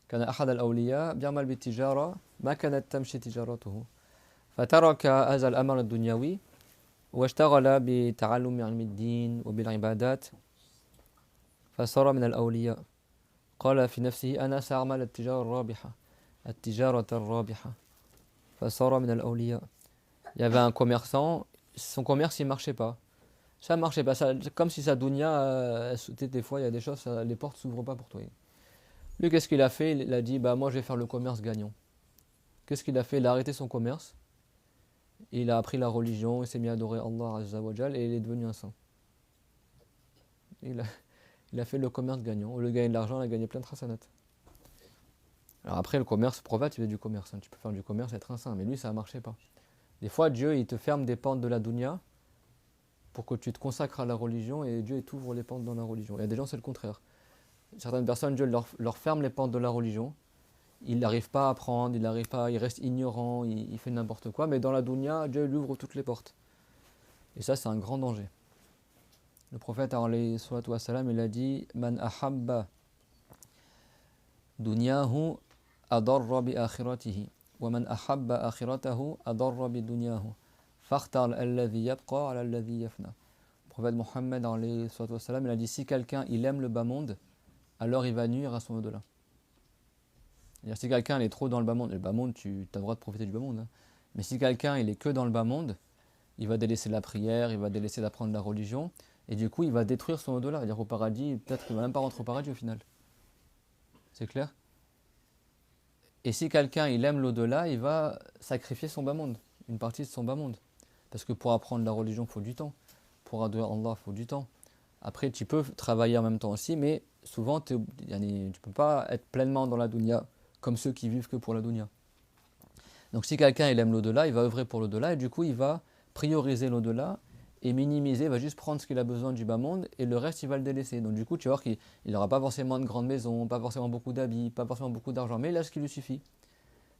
كان أحد الأولياء بيعمل بالتجارة ما كانت تمشي تجارته فترك هذا الأمر الدنيوي واشتغل بتعلم علم الدين وبالعبادات فصار من الأولياء قال في نفسه أنا سأعمل التجارة الرابحة فصار من الأولياء. Il y avait un commerçant, son commerce il marchait pas. Ça marchait pas, comme si sa dunya, des fois il y a des choses, les portes s'ouvrent pas pour toi. Lui, qu'est-ce qu'il a fait? Il a dit, moi je vais faire le commerce gagnant. Qu'est-ce qu'il a fait? Il a arrêté son commerce, il a appris la religion, il s'est mis à adorer Allah Azza wa Jal et il est devenu un saint. Il a fait le commerce gagnant. Au lieu de gagner de l'argent, il a gagné plein de hasanat. Alors après, le commerce, prophète, il fait du commerce. Tu peux faire du commerce et être un saint, mais lui, ça ne marchait pas. Des fois, Dieu, il te ferme des pentes de la dunya pour que tu te consacres à la religion et Dieu, il t'ouvre les pentes dans la religion. Il y a des gens, c'est le contraire. Certaines personnes, Dieu leur ferme les pentes de la religion. Il n'arrive pas à apprendre, il reste ignorant, il fait n'importe quoi. Mais dans la dunya, Dieu lui ouvre toutes les portes. Et ça, c'est un grand danger. Le prophète, alayhi salatu wassalam, il a dit Man ahabba dunyahu adarra bi akhiratihi. Wa man ahabba akhiratahu adarra bi dunyahu. Fakhtar alladhi yabqa ala alladhi yafna. Le prophète Mohammed, alayhi salatu wassalam, il a dit si quelqu'un il aime le bas monde, alors il va nuire à son au-delà. C'est-à-dire, si quelqu'un est trop dans le bas monde, tu as le droit de profiter du bas monde. Hein. Mais si quelqu'un il est que dans le bas monde, il va délaisser la prière, il va délaisser d'apprendre la religion, et du coup il va détruire son au-delà. C'est-à-dire au paradis, peut-être qu'il ne va même pas rentrer au paradis au final. C'est clair? Et si quelqu'un il aime l'au-delà, il va sacrifier son bas monde, une partie de son bas monde. Parce que pour apprendre la religion, il faut du temps. Pour adorer Allah, il faut du temps. Après, tu peux travailler en même temps aussi, mais souvent, tu ne peux pas être pleinement dans la dunya, comme ceux qui vivent que pour la dunya. Donc si quelqu'un il aime l'au-delà, il va œuvrer pour l'au-delà, et du coup, il va prioriser l'au-delà, et minimiser, il va juste prendre ce qu'il a besoin du bas monde et le reste il va le délaisser. Donc du coup tu vas voir qu'il n'aura pas forcément de grande maison, pas forcément beaucoup d'habits, pas forcément beaucoup d'argent, mais il a ce qui lui suffit.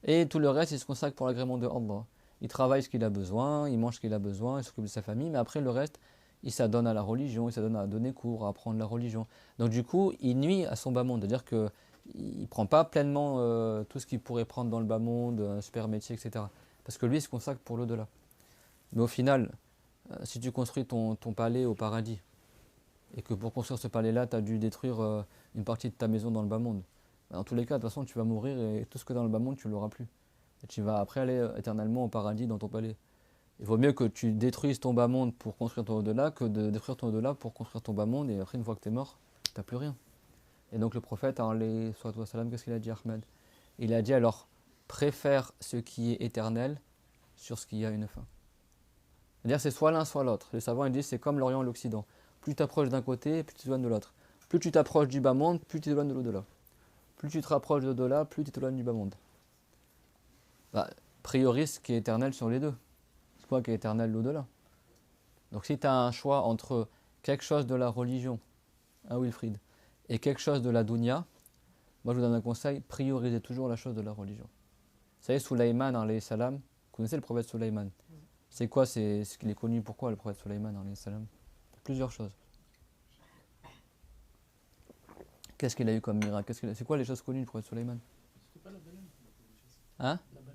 Et tout le reste il se consacre pour l'agrément de Allah. Il travaille ce qu'il a besoin, il mange ce qu'il a besoin, il s'occupe de sa famille, mais après le reste il s'adonne à la religion, il s'adonne à donner cours, à apprendre la religion. Donc du coup il nuit à son bas monde, c'est-à-dire que il ne prend pas pleinement tout ce qu'il pourrait prendre dans le bas monde, un super métier, etc. Parce que lui il se consacre pour l'au-delà. Mais au final, si tu construis ton palais au paradis, et que pour construire ce palais-là, tu as dû détruire une partie de ta maison dans le bas monde, dans tous les cas, de toute façon, tu vas mourir et tout ce que dans le bas monde, tu ne l'auras plus. Et tu vas après aller éternellement au paradis dans ton palais. Il vaut mieux que tu détruises ton bas monde pour construire ton au-delà que de détruire ton au-delà pour construire ton bas monde et après, une fois que tu es mort, tu n'as plus rien. Et donc le prophète, qu'est-ce qu'il a dit, Ahmed? Il a dit alors, préfère ce qui est éternel sur ce qui a une fin. C'est-à-dire c'est soit l'un soit l'autre. Les savants ils disent c'est comme l'Orient et l'Occident. Plus tu t'approches d'un côté, plus tu t'éloignes de l'autre. Plus tu t'approches du bas monde, plus tu t'éloignes de l'au-delà. Plus tu te rapproches de l'au-delà, plus tu t'éloignes du bas monde. Bah, priorise ce qui est éternel sur les deux. C'est quoi qui est éternel l'au-delà? Donc si tu as un choix entre quelque chose de la religion, hein, Wilfried, et quelque chose de la dunya, moi je vous donne un conseil, priorisez toujours la chose de la religion. Vous savez, Sulaiman, alayhi salam, vous connaissez le prophète Sulaiman? C'est quoi, c'est ce qu'il est connu pourquoi le prophète Sulaiman, alayhi salam? Plusieurs choses. Qu'est-ce qu'il a eu comme miracle? C'est quoi les choses connues du prophète Sulaiman? C'était pas la baleine. Hein? La baleine.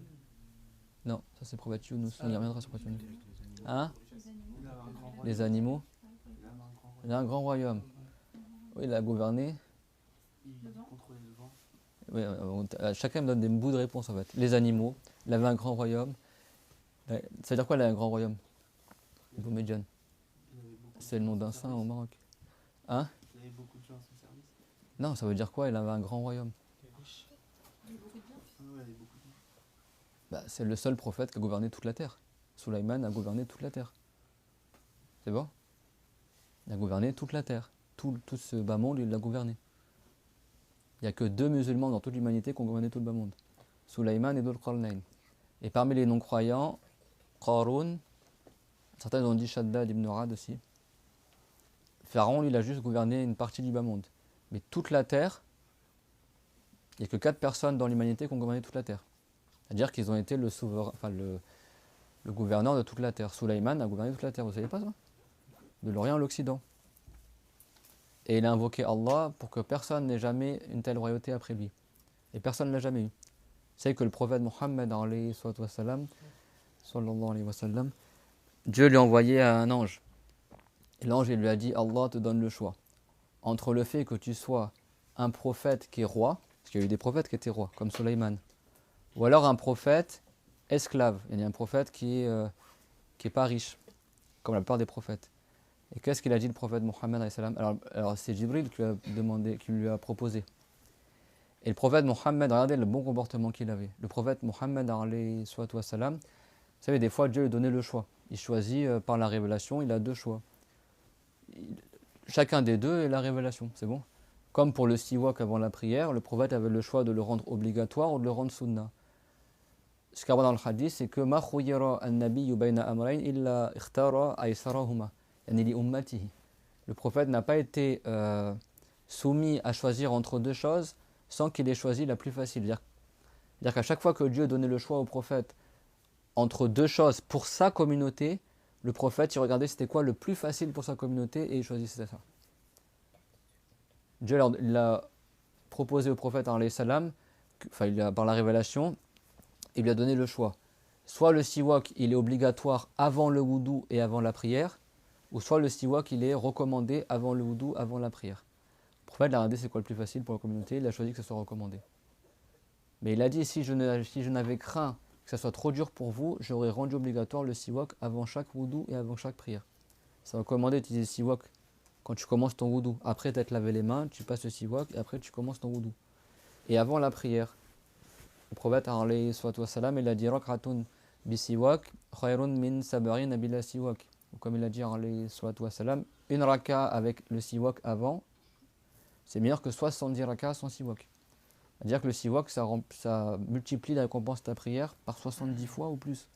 Non, ça c'est le prophète Yunus, on y reviendra sur le prophète Yunus. Hein? Les animaux. Les animaux? Il avait un grand royaume. Il a un grand royaume. Oui, il a gouverné. Il Le vent. contrôlait le vent. Oui, chacun me donne des bouts de réponse en fait. Les animaux, il avait un grand royaume. Ça veut dire quoi, il a un grand royaume? Ibn Medjan. Il avait beaucoup de C'est le nom gens à d'un son saint au service. Maroc. Hein? Il avait beaucoup de gens à son service. Non, ça veut dire quoi? Il avait un grand royaume. Il était riche. Il y a beaucoup de biens. Ah ouais, il avait beaucoup de gens. Bah, c'est le seul prophète qui a gouverné toute la terre. Sulaiman a gouverné toute la terre. C'est bon? Il a gouverné toute la terre. Tout ce bas monde, il l'a gouverné. Il n'y a que 2 musulmans dans toute l'humanité qui ont gouverné tout le bas monde. Sulaiman et Dhul Qarnayn. Et parmi les non-croyants, Qarun, certains ont dit Shaddad ibn Rad aussi. Pharaon, lui, il a juste gouverné une partie du bas monde. Mais toute la terre, il n'y a que 4 personnes dans l'humanité qui ont gouverné toute la terre. C'est-à-dire qu'ils ont été le souverain, enfin le gouverneur de toute la terre. Sulaiman a gouverné toute la terre, vous savez pas ça? De l'Orient à l'Occident. Et il a invoqué Allah pour que personne n'ait jamais une telle royauté après lui. Et personne ne l'a jamais eu. C'est que le prophète Mohammed, sallallahu alayhi wa sallam, Dieu lui a envoyé un ange. Et l'ange il lui a dit, Allah te donne le choix entre le fait que tu sois un prophète qui est roi, parce qu'il y a eu des prophètes qui étaient rois, comme Sulaiman, ou alors un prophète esclave. Il y a un prophète qui est pas riche, comme la plupart des prophètes. Et qu'est-ce qu'il a dit le prophète Mohammed alayhi salam? Alors c'est Jibril qui lui a demandé, qui lui a proposé. Et le prophète Mohammed, regardez le bon comportement qu'il avait. Le prophète Mohammed alayhi salam, vous savez, des fois Dieu lui donnait le choix. Il choisit par la révélation, il a 2 choix. Chacun des 2 est la révélation, c'est bon? Comme pour le siwak avant la prière, le prophète avait le choix de le rendre obligatoire ou de le rendre sunna. Ce qu'il y a dans le hadith, c'est que ma khuyira an-nabiyyu bayna amrayn illa ikhtara aysarahuma, yani li ummatihi. Le prophète n'a pas été soumis à choisir entre 2 choses sans qu'il ait choisi la plus facile. C'est-à-dire qu'à chaque fois que Dieu donnait le choix au prophète entre 2 choses pour sa communauté, le prophète il regardait c'était quoi le plus facile pour sa communauté et il choisissait ça. Dieu l'a proposé au prophète alayhi salam, par la révélation, il lui a donné le choix. Soit le siwak il est obligatoire avant le wudu et avant la prière, ou soit le siwak il est recommandé avant le wudu, avant la prière. Le prophète il a regardé c'est quoi le plus facile pour la communauté, il a choisi que ce soit recommandé. Mais il a dit si je n'avais craint que ça soit trop dur pour vous, j'aurais rendu obligatoire le siwak avant chaque wudu et avant chaque prière. C'est recommandé d'utiliser le siwak quand tu commences ton wudu. Après t'être lavé les mains, tu passes le siwak et après tu commences ton wudu. Et avant la prière, le prophète alayhi salam, il a dit rak'atun bi siwak khayrun min sabarin bila siwak. Comme il a dit alayhi salam, une raka avec le siwak avant, c'est meilleur que 70 raka sans siwak. C'est-à-dire que le siwak, ça multiplie la récompense de ta prière par 70 fois ou plus.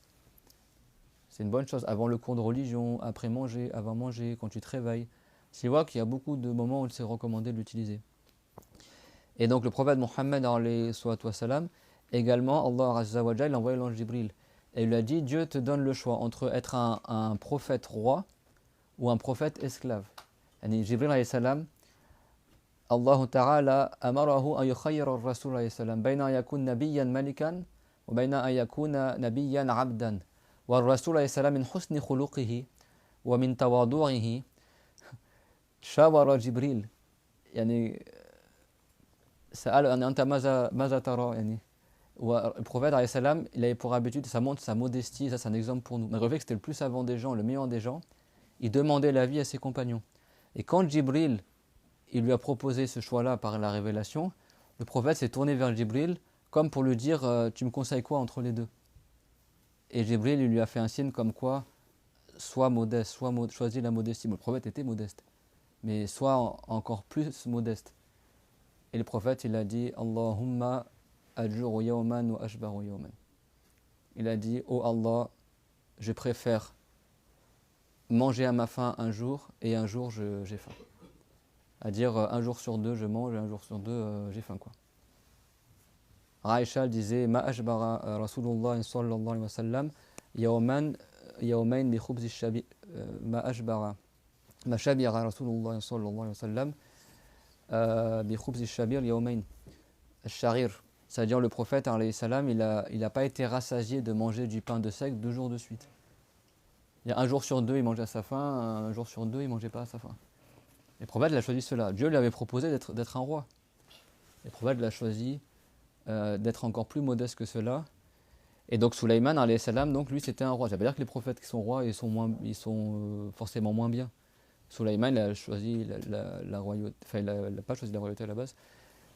C'est une bonne chose. Avant le cours de religion, après manger, avant manger, quand tu te réveilles. Tu vois qu'il y a beaucoup de moments où c'est recommandé de l'utiliser. Et donc le prophète Mohammed, alayhi salatu wassalam, également, Allah Azza wa Jalla, il a envoyé l'ange Jibril. Et il lui a dit, Dieu te donne le choix entre être un prophète roi ou un prophète esclave. Yani Jibril alayhi salam, Allah Ta'ala amarahu an yukhayyira ar-rasul alayhi salam bayna an yakun nabiyyan malikan wa bayna an yakuna nabiyyan abdan. Wa ar-rasul alayhi salam min husni khuluqihi wa min tawadu'ihi shawara Jibril. Yani سأل أنت ماذا ترى يعني. Le prophète alayhi salam, il avait pour habitude, ça montre sa modestie, ça c'est un exemple pour nous. Mais le fait que c'était le plus savant des gens, le meilleur des gens, il demandait l'avis à ses compagnons. Et quand Jibril, il lui a proposé ce choix-là par la révélation, le prophète s'est tourné vers Jibril comme pour lui dire tu me conseilles quoi entre les deux. Et Jibril il lui a fait un signe comme quoi sois modeste, choisis la modestie. Le prophète était modeste, mais sois encore plus modeste. Et le prophète il a dit Allahumma ajuru yawman wa ashbaru yawman. Il a dit oh Allah, je préfère manger à ma faim un jour et un jour j'ai faim. À dire un jour sur deux je mange et un jour sur deux j'ai faim quoi. Aïcha disait ma ashbara Rasulullah sallallahu alayhi wa sallam yawmain bi khubz ash-shabi ma ashbara ma shabira Rasulullah sallallahu alayhi wa sallam bi khubz ash-shabir yawmain ash-sharir. C'est-à-dire le prophète alayhi salam il a pas été rassasié de manger du pain de seigle 2 jours de suite. Il y a un jour sur deux il mangeait à sa faim, un jour sur deux il mangeait pas à sa faim. Le prophète a choisi cela. Dieu lui avait proposé d'être un roi. Le prophète l'a choisi d'être encore plus modeste que cela. Et donc Sulayman alayhi salam, donc lui c'était un roi. Ça veut dire que les prophètes qui sont rois, ils sont forcément moins bien. Sulayman il a choisi la royauté, enfin il n'a pas choisi la royauté à la base,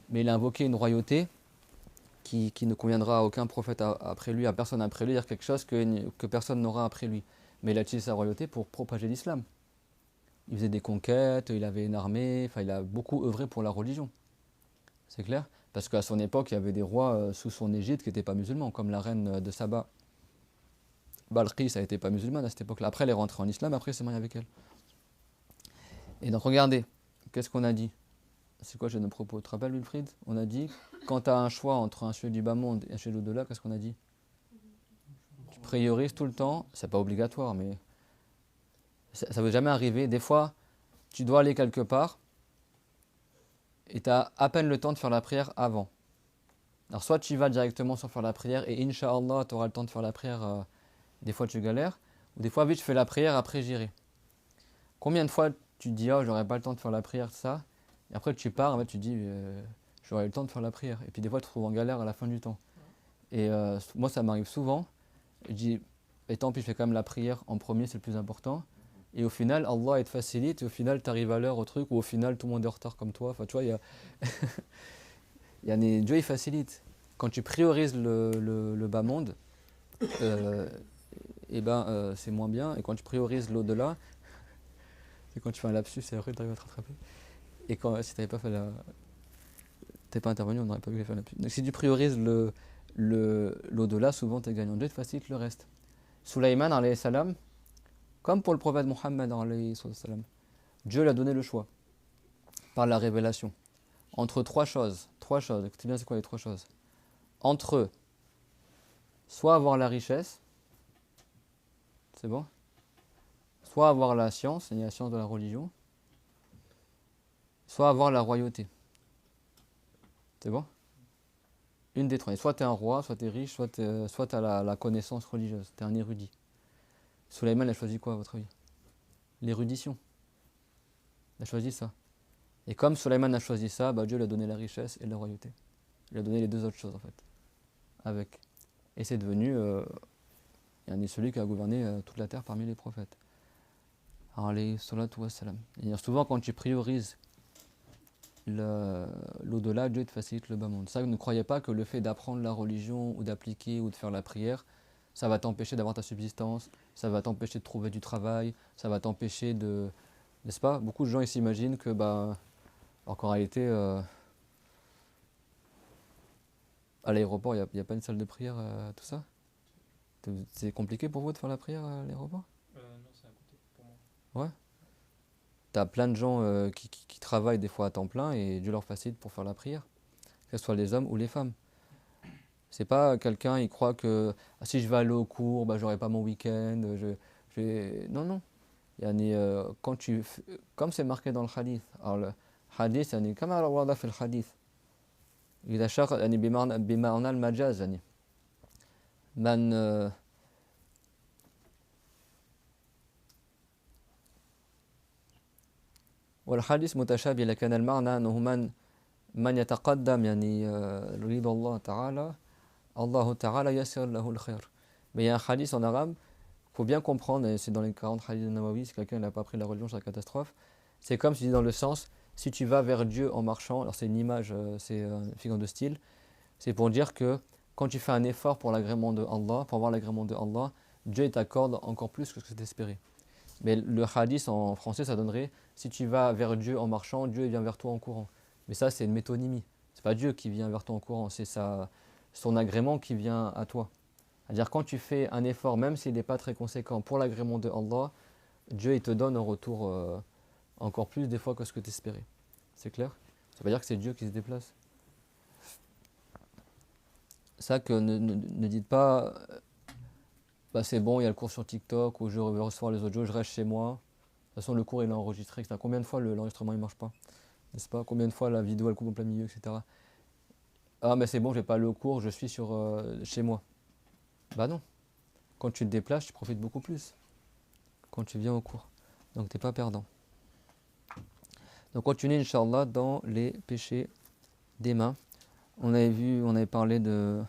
mais il a invoqué une royauté qui ne conviendra à aucun prophète après lui, à personne après lui, dire quelque chose que personne n'aura après lui. Mais il a utilisé sa royauté pour propager l'islam. Il faisait des conquêtes, il avait une armée, enfin il a beaucoup œuvré pour la religion. C'est clair? Parce qu'à son époque, il y avait des rois sous son égide qui n'étaient pas musulmans, comme la reine de Saba. Balqis, elle n'était pas musulmane à cette époque-là. Après, elle est rentrée en islam, après, il s'est marié avec elle. Et donc, regardez, qu'est-ce qu'on a dit? C'est quoi, j'ai nos propos? Tu te rappelles, Wilfried? On a dit, quand tu as un choix entre un ciel du bas monde et un ciel au-delà, qu'est-ce qu'on a dit? Tu priorises tout le temps, c'est pas obligatoire, mais ça ne veut jamais arriver. Des fois, tu dois aller quelque part, et tu as à peine le temps de faire la prière avant. Alors soit tu y vas directement sans faire la prière et Inch'Allah tu auras le temps de faire la prière, des fois tu galères, ou des fois vite je fais la prière après j'irai. Combien de fois tu te dis oh j'aurai pas le temps de faire la prière ça, et après tu pars, en fait, tu te dis j'aurai le temps de faire la prière, et puis des fois tu te trouves en galère à la fin du temps. Et moi ça m'arrive souvent, je dis et tant pis je fais quand même la prière en premier, c'est le plus important. Et au final, Allah il te facilite, et au final, tu arrives à l'heure au truc, ou au final, tout le monde est en retard comme toi. Enfin, tu vois, Dieu, il facilite. Quand tu priorises le bas monde, c'est moins bien. Et quand tu priorises l'au-delà, c'est quand tu fais un lapsus, et après, tu arrives à te rattraper. Et si tu n'avais pas fait t'es pas intervenu, on n'aurait pas pu faire un lapsus. Donc, si tu priorises l'au-delà, souvent, tu es gagnant. Dieu te facilite le reste. Sulayman, alayhi salam, comme pour le prophète Mohammed, Dieu lui a donné le choix, par la révélation, entre trois choses. Écoutez bien, c'est quoi les trois choses? Entre soit avoir la richesse, c'est bon? Soit avoir la science, c'est-à-dire la science de la religion, soit avoir la royauté. C'est bon? Une des trois. Soit tu es un roi, soit tu es riche, soit tu as la connaissance religieuse, tu es un érudit. Sulayman a choisi quoi à votre avis? L'érudition. Il a choisi ça. Et comme Sulayman a choisi ça, Dieu lui a donné la richesse et la royauté. Il a donné les deux autres choses en fait. Avec. Et c'est devenu celui qui a gouverné toute la terre parmi les prophètes. Alayhi salatu wassalam. Et souvent quand tu priorises l'au-delà, Dieu te facilite le bas monde. Ça, ne croyez pas que le fait d'apprendre la religion ou d'appliquer ou de faire la prière, ça va t'empêcher d'avoir ta subsistance, ça va t'empêcher de trouver du travail, ça va t'empêcher de... N'est-ce pas? Beaucoup de gens ils s'imaginent que, alors qu'en réalité, à l'aéroport, il n'y a pas une salle de prière, tout ça. C'est compliqué pour vous de faire la prière à l'aéroport? Non, c'est à côté pour moi. T'as plein de gens qui travaillent des fois à temps plein et Dieu leur facilite pour faire la prière, que ce soit les hommes ou les femmes. C'est pas quelqu'un, il croit que ah, si je vais aller au cours, bah, j'aurai pas mon week-end. Non, non. Yani, comme c'est marqué dans le hadith. Alors le hadith, yani, كما ورد في الحديث. إذا شق يعني بمعنى المجاز يعني. من والحديث متشابه لكن المعنى أنه من يتقدم يعني رضا الله تعالى الله تعالى يسر له الخير. Mais il y a un hadith en arabe, il faut bien comprendre, et c'est dans les 40 hadiths de Nawawi, si quelqu'un n'a pas pris la religion, c'est la catastrophe. C'est comme si dans le sens, si tu vas vers Dieu en marchant, alors c'est une image, c'est une figure de style, c'est pour dire que quand tu fais un effort pour l'agrément de Allah, pour avoir l'agrément de Allah, Dieu t'accorde encore plus que ce que tu espéré. Mais le hadith en français, ça donnerait, si tu vas vers Dieu en marchant, Dieu vient vers toi en courant. Mais ça, c'est une métonymie. C'est pas Dieu qui vient vers toi en courant, c'est son agrément qui vient à toi. C'est-à-dire quand tu fais un effort, même s'il n'est pas très conséquent, pour l'agrément de Allah, Dieu il te donne en retour encore plus des fois que ce que tu espérais. C'est clair? Ça veut dire que c'est Dieu qui se déplace. Ça que ne dites pas, bah c'est bon, il y a le cours sur TikTok, ou je vais recevoir les audios, je reste chez moi. De toute façon, le cours il est enregistré, etc. Combien de fois l'enregistrement il marche pas? N'est-ce pas? Combien de fois la vidéo elle coupe en plein milieu, etc. Ah mais c'est bon, je vais pas aller au cours, je suis chez moi. Bah non. Quand tu te déplaces, tu profites beaucoup plus. Quand tu viens au cours. Donc tu n'es pas perdant. Donc continue, Inch'Allah, dans les péchés des mains. On avait parlé de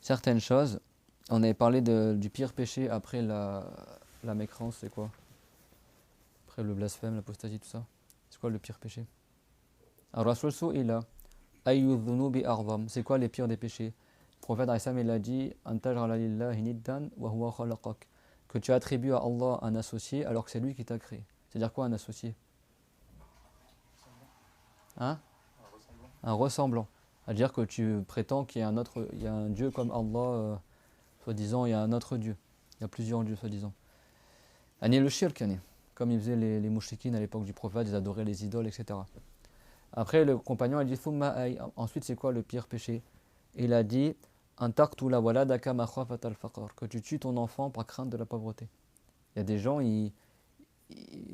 certaines choses. On avait parlé du pire péché après la mécrance, c'est quoi? Après le blasphème, l'apostasie, tout ça. C'est quoi le pire péché? Ar-Rasul su'ila ayyu dhunubi a'zam. C'est quoi les pires des péchés? Le prophète Aïssam il a dit que tu attribues à Allah un associé alors que c'est lui qui t'a créé. C'est-à-dire quoi un associé? Hein? Un ressemblant. C'est-à-dire que tu prétends qu'il y a un Dieu comme Allah, soi-disant il y a un autre Dieu. Il y a plusieurs dieux soi-disant. Ani le shirk, comme ils faisaient les mouchriquines à l'époque du prophète, ils adoraient les idoles, etc. Après le compagnon a dit ensuite c'est quoi le pire péché? Il a dit que tu tues ton enfant par crainte de la pauvreté. Il y a des gens,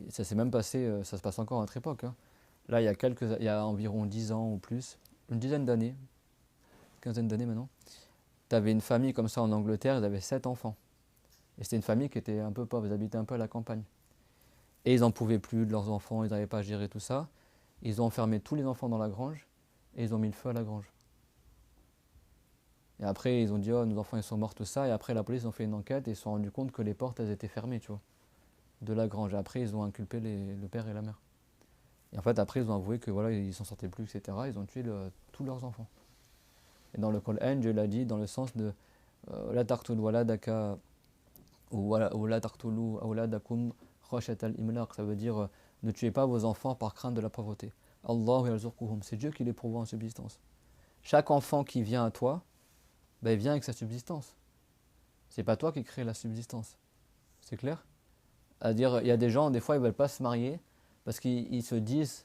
ça s'est même passé, ça se passe encore à notre époque. Hein. Là, il y a environ 10 ans ou plus, une dizaine d'années, quinzaine d'années maintenant, tu avais une famille comme ça en Angleterre, ils avaient 7 enfants. Et c'était une famille qui était un peu pauvre, ils habitaient un peu à la campagne. Et ils n'en pouvaient plus de leurs enfants, ils n'arrivaient pas à gérer tout ça. Ils ont enfermé tous les enfants dans la grange et ils ont mis le feu à la grange. Et après, ils ont dit, oh, nos enfants, ils sont morts, tout ça. Et après, la police ont fait une enquête et ils se sont rendus compte que les portes, elles étaient fermées, tu vois, de la grange. Et après, ils ont inculpé le père et la mère. Et en fait, après, ils ont avoué que voilà, ils s'en sortaient plus, etc. Ils ont tué tous leurs enfants. Et dans le Coran, Dieu l'a dit dans le sens de la taqtul waladaka ou la taqtulu awladakum khashyata al-imlaq. Ça veut dire ne tuez pas vos enfants par crainte de la pauvreté. Allahu yarzuquhum. C'est Dieu qui les pourvoit en subsistance. Chaque enfant qui vient à toi, ben, il vient avec sa subsistance. C'est pas toi qui crée la subsistance. C'est clair? C'est-à-dire, il y a des gens, des fois, ils veulent pas se marier parce qu'ils se disent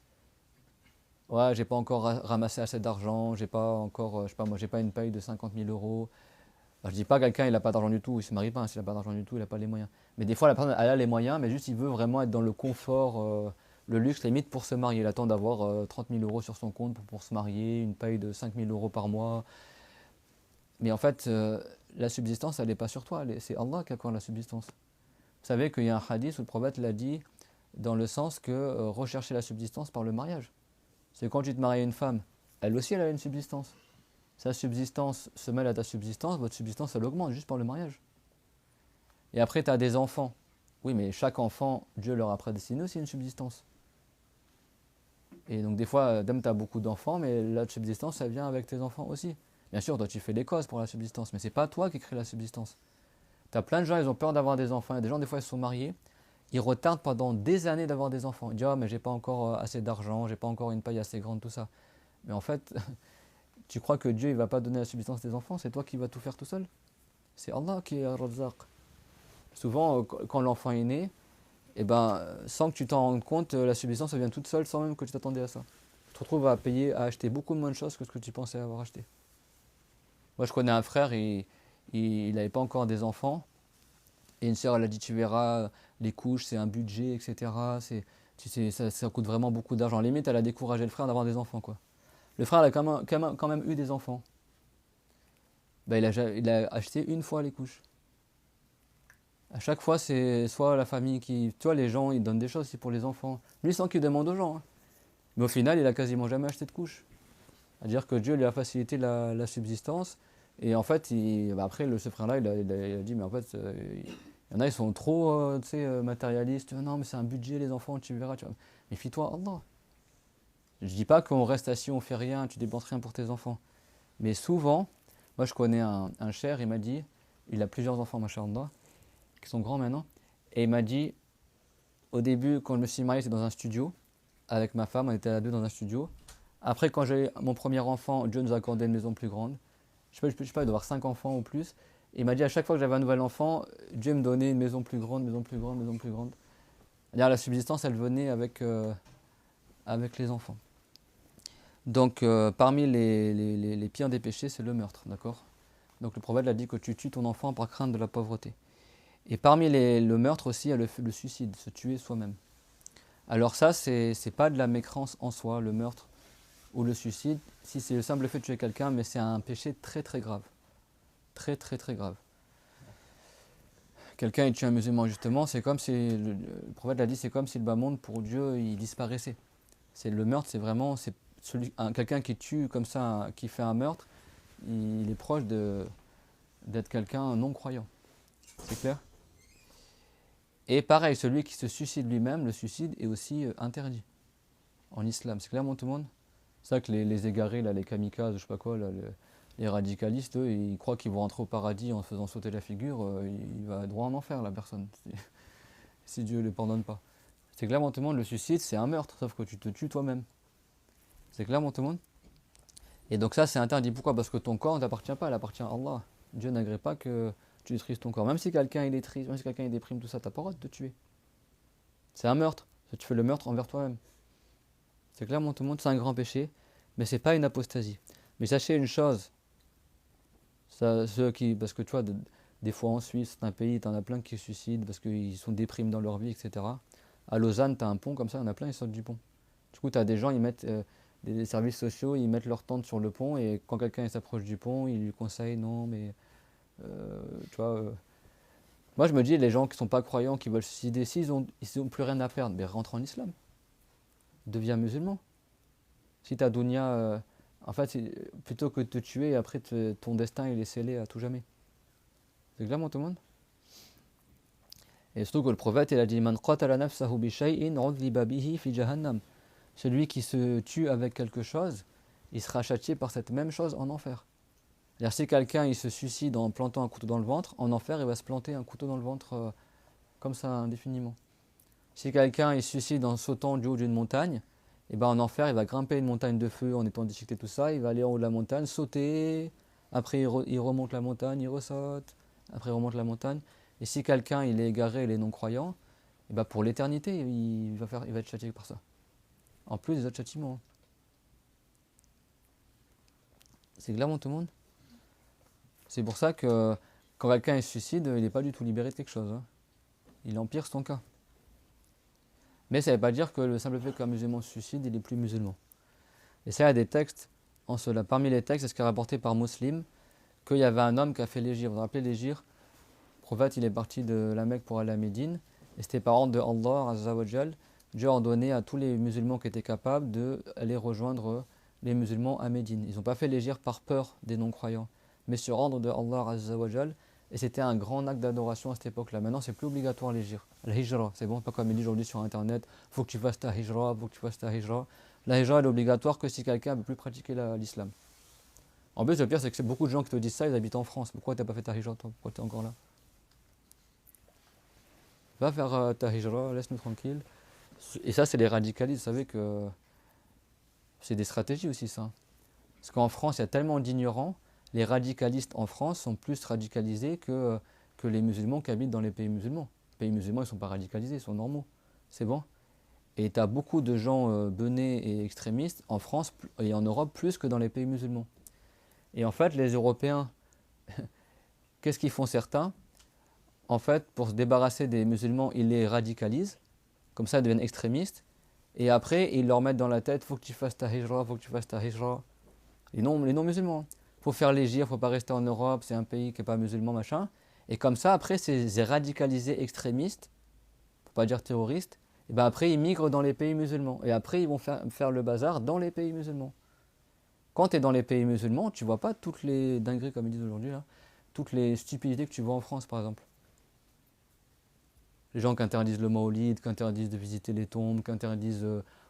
ouais, j'ai pas encore ramassé assez d'argent, j'ai pas encore, je sais pas moi, j'ai pas une paye de 50 000 euros. Alors, je dis pas quelqu'un, il a pas d'argent du tout, il se marie pas, hein, s'il a pas d'argent du tout, il a pas les moyens. Mais des fois, la personne, elle a les moyens, mais juste il veut vraiment être dans le confort, le luxe, limite pour se marier. Il attend d'avoir 30 000 euros sur son compte pour se marier, une paye de 5 000 euros par mois. Mais en fait, la subsistance, elle n'est pas sur toi, c'est Allah qui accorde la subsistance. Vous savez qu'il y a un hadith où le prophète l'a dit dans le sens que rechercher la subsistance par le mariage. C'est quand tu te maries à une femme, elle aussi elle a une subsistance. Sa subsistance se mêle à ta subsistance, votre subsistance elle augmente juste par le mariage. Et après tu as des enfants. Oui, mais chaque enfant, Dieu leur a prédestiné aussi une subsistance. Et donc des fois, tu as beaucoup d'enfants, mais la subsistance, ça vient avec tes enfants aussi. Bien sûr, toi tu fais des causes pour la subsistance, mais c'est pas toi qui crée la subsistance. Tu as plein de gens, ils ont peur d'avoir des enfants. Il y a des gens, des fois, ils se sont mariés, ils retardent pendant des années d'avoir des enfants. Ils disent, ah, mais j'ai pas encore assez d'argent, j'ai pas encore une paye assez grande, tout ça. Mais en fait, tu crois que Dieu, il va pas donner la subsistance des enfants, c'est toi qui vas tout faire tout seul. C'est Allah qui est Ar-Razzaq. Souvent, quand l'enfant est né, eh ben, sans que tu t'en rendes compte, la subsistance elle vient toute seule sans même que tu t'attendais à ça. Tu te retrouves à payer, à acheter beaucoup moins de choses que ce que tu pensais avoir acheté. Moi, je connais un frère, il n'avait pas encore des enfants. Et une sœur, elle a dit, tu verras, les couches, c'est un budget, etc. Tu sais, ça coûte vraiment beaucoup d'argent. Limite, elle a découragé le frère d'avoir des enfants, quoi. Le frère, il a quand même eu des enfants. Ben, il a acheté une fois les couches. À chaque fois, c'est soit la famille qui... Tu vois, les gens, ils donnent des choses aussi pour les enfants. Lui, sans qu'il demande aux gens. Hein. Mais au final, il a quasiment jamais acheté de couches. C'est-à-dire que Dieu lui a facilité la subsistance. Et en fait, après, ce frère-là, il a dit, mais en fait, il y en a, ils sont trop matérialistes. Non, mais c'est un budget, les enfants, tu verras. Tu vois. Mais fie-toi Allah. Je dis pas qu'on reste assis, on fait rien, tu dépenses rien pour tes enfants. Mais souvent, moi je connais un cher, il m'a dit, il a plusieurs enfants, machallah, qui sont grands maintenant. Et il m'a dit, au début, quand je me suis marié, c'était dans un studio, avec ma femme, on était à deux dans un studio. Après, quand j'ai eu mon premier enfant, Dieu nous a accordé une maison plus grande. Je sais pas, il doit avoir 5 enfants ou plus. Et il m'a dit, à chaque fois que j'avais un nouvel enfant, Dieu me donnait une maison plus grande, maison plus grande, maison plus grande. C'est-à-dire la subsistance, elle venait avec les enfants. Donc, parmi les pires des péchés, c'est le meurtre, d'accord? Donc, le prophète a dit que tu tues ton enfant par crainte de la pauvreté. Et parmi le meurtre aussi, il y a le suicide, se tuer soi-même. Alors ça, c'est pas de la mécrance en soi, le meurtre ou le suicide, si c'est le simple fait de tuer quelqu'un, mais c'est un péché très très grave. Très très très grave. Quelqu'un il tue un musulman justement, c'est comme si, le prophète l'a dit, c'est comme si le bas monde pour Dieu, il disparaissait. Le meurtre, c'est vraiment, quelqu'un qui tue comme ça, qui fait un meurtre, il est proche d'être quelqu'un non croyant. C'est clair? Et pareil, celui qui se suicide lui-même, le suicide est aussi interdit en islam. C'est clair, mon tout le monde? C'est ça que les égarés, là, les kamikazes, je sais pas quoi, là, les radicalistes, eux, ils croient qu'ils vont rentrer au paradis en faisant sauter la figure, il va droit en enfer, la personne, si Dieu ne le pardonne pas. C'est clair, mon tout le monde, le suicide, c'est un meurtre, sauf que tu te tues toi-même. C'est clair, mon tout le monde? Et donc ça, c'est interdit. Pourquoi? Parce que ton corps ne t'appartient pas, il appartient à Allah. Dieu n'agrée pas que tu détruises ton corps. Même si quelqu'un il est triste, même si quelqu'un il déprime, tout ça, t'as pas le droit de te tuer. C'est un meurtre. Tu fais le meurtre envers toi-même. C'est clair, mon tout le monde, c'est un grand péché, mais c'est pas une apostasie. Mais sachez une chose, parce que tu vois, des fois en Suisse, c'est un pays, t'en as plein qui se suicident parce qu'ils sont déprimés dans leur vie, etc. À Lausanne, t'as un pont comme ça, il y en a plein, ils sautent du pont. Du coup, t'as des gens, ils mettent des services sociaux, ils mettent leur tente sur le pont et quand quelqu'un s'approche du pont, ils lui conseillent non, mais tu vois. Moi, je me dis, les gens qui sont pas croyants, qui veulent se suicider, s'ils ont plus rien à perdre, mais rentre en islam. Deviens musulman. Si ta dunya, en fait, plutôt que de te tuer, après ton destin il est scellé à tout jamais. C'est clair, tout le monde? Et surtout que le prophète il a dit Man qatala nafsahu bi shay'in udhiba bihi fi jahannam. Celui qui se tue avec quelque chose, il sera châtié par cette même chose en enfer. C'est-à-dire si quelqu'un il se suicide en plantant un couteau dans le ventre, en enfer il va se planter un couteau dans le ventre comme ça indéfiniment. Si quelqu'un il se suicide en sautant du haut d'une montagne, et ben en enfer il va grimper une montagne de feu en étant déchiqueté tout ça, il va aller en haut de la montagne, sauter, après il remonte la montagne, il ressaute, après il remonte la montagne. Et si quelqu'un il est égaré, il est non-croyant, et ben pour l'éternité il va être châtié par ça. En plus des autres châtiments. C'est clair, tout le monde? C'est pour ça que quand quelqu'un se suicide, il n'est pas du tout libéré de quelque chose. Hein. Il empire son cas. Mais ça ne veut pas dire que le simple fait qu'un musulman se suicide, il est plus musulman. Et ça, il y a des textes en cela. Parmi les textes, c'est ce qui est rapporté par Muslim, qu'il y avait un homme qui a fait l'hégire. Vous vous rappelez l'hégire? Le prophète, il est parti de la Mecque pour aller à Médine. Et c'était par ordre de Allah, Azza wa Jal. Dieu a ordonné à tous les musulmans qui étaient capables d'aller rejoindre les musulmans à Médine. Ils n'ont pas fait l'hégire par peur des non-croyants, mais sur ordre de Allah Azza wa Jal. Et c'était un grand acte d'adoration à cette époque-là. Maintenant, c'est plus obligatoire l'hégire. La hijra, c'est bon, pas comme il dit aujourd'hui sur Internet, faut que tu fasses ta hijra, faut que tu fasses ta hijra. La hijra, elle est obligatoire que si quelqu'un ne veut plus pratiquer l'islam. En plus, le pire, c'est que c'est beaucoup de gens qui te disent ça, ils habitent en France. Pourquoi tu n'as pas fait ta hijra, toi? Pourquoi tu es encore là? Va faire ta hijra, laisse-nous tranquille. Et ça, c'est les radicalistes. Vous savez que c'est des stratégies aussi, ça. Parce qu'en France, il y a tellement d'ignorants. les radicalistes en France sont plus radicalisés que les musulmans qui habitent dans les pays musulmans. Les pays musulmans, ils ne sont pas radicalisés, ils sont normaux. C'est bon? Et tu as beaucoup de gens benets et extrémistes en France et en Europe plus que dans les pays musulmans. Et en fait, les Européens, qu'est-ce qu'ils font certains? En fait, pour se débarrasser des musulmans, ils les radicalisent. Comme ça, ils deviennent extrémistes. Et après, ils leur mettent dans la tête, faut que tu fasses ta hijra, faut que tu fasses ta hijra. Les non-musulmans. Faut faire l'hégire, faut pas rester en Europe, c'est un pays qui n'est pas musulman, machin. Et comme ça, après, ces radicalisés extrémistes, faut pas dire terroristes, et ben après, ils migrent dans les pays musulmans. Et après, ils vont faire le bazar dans les pays musulmans. Quand tu es dans les pays musulmans, tu vois pas toutes les dingueries, comme ils disent aujourd'hui, là, toutes les stupidités que tu vois en France, par exemple. Les gens qui interdisent le maolid, qui interdisent de visiter les tombes, qui interdisent...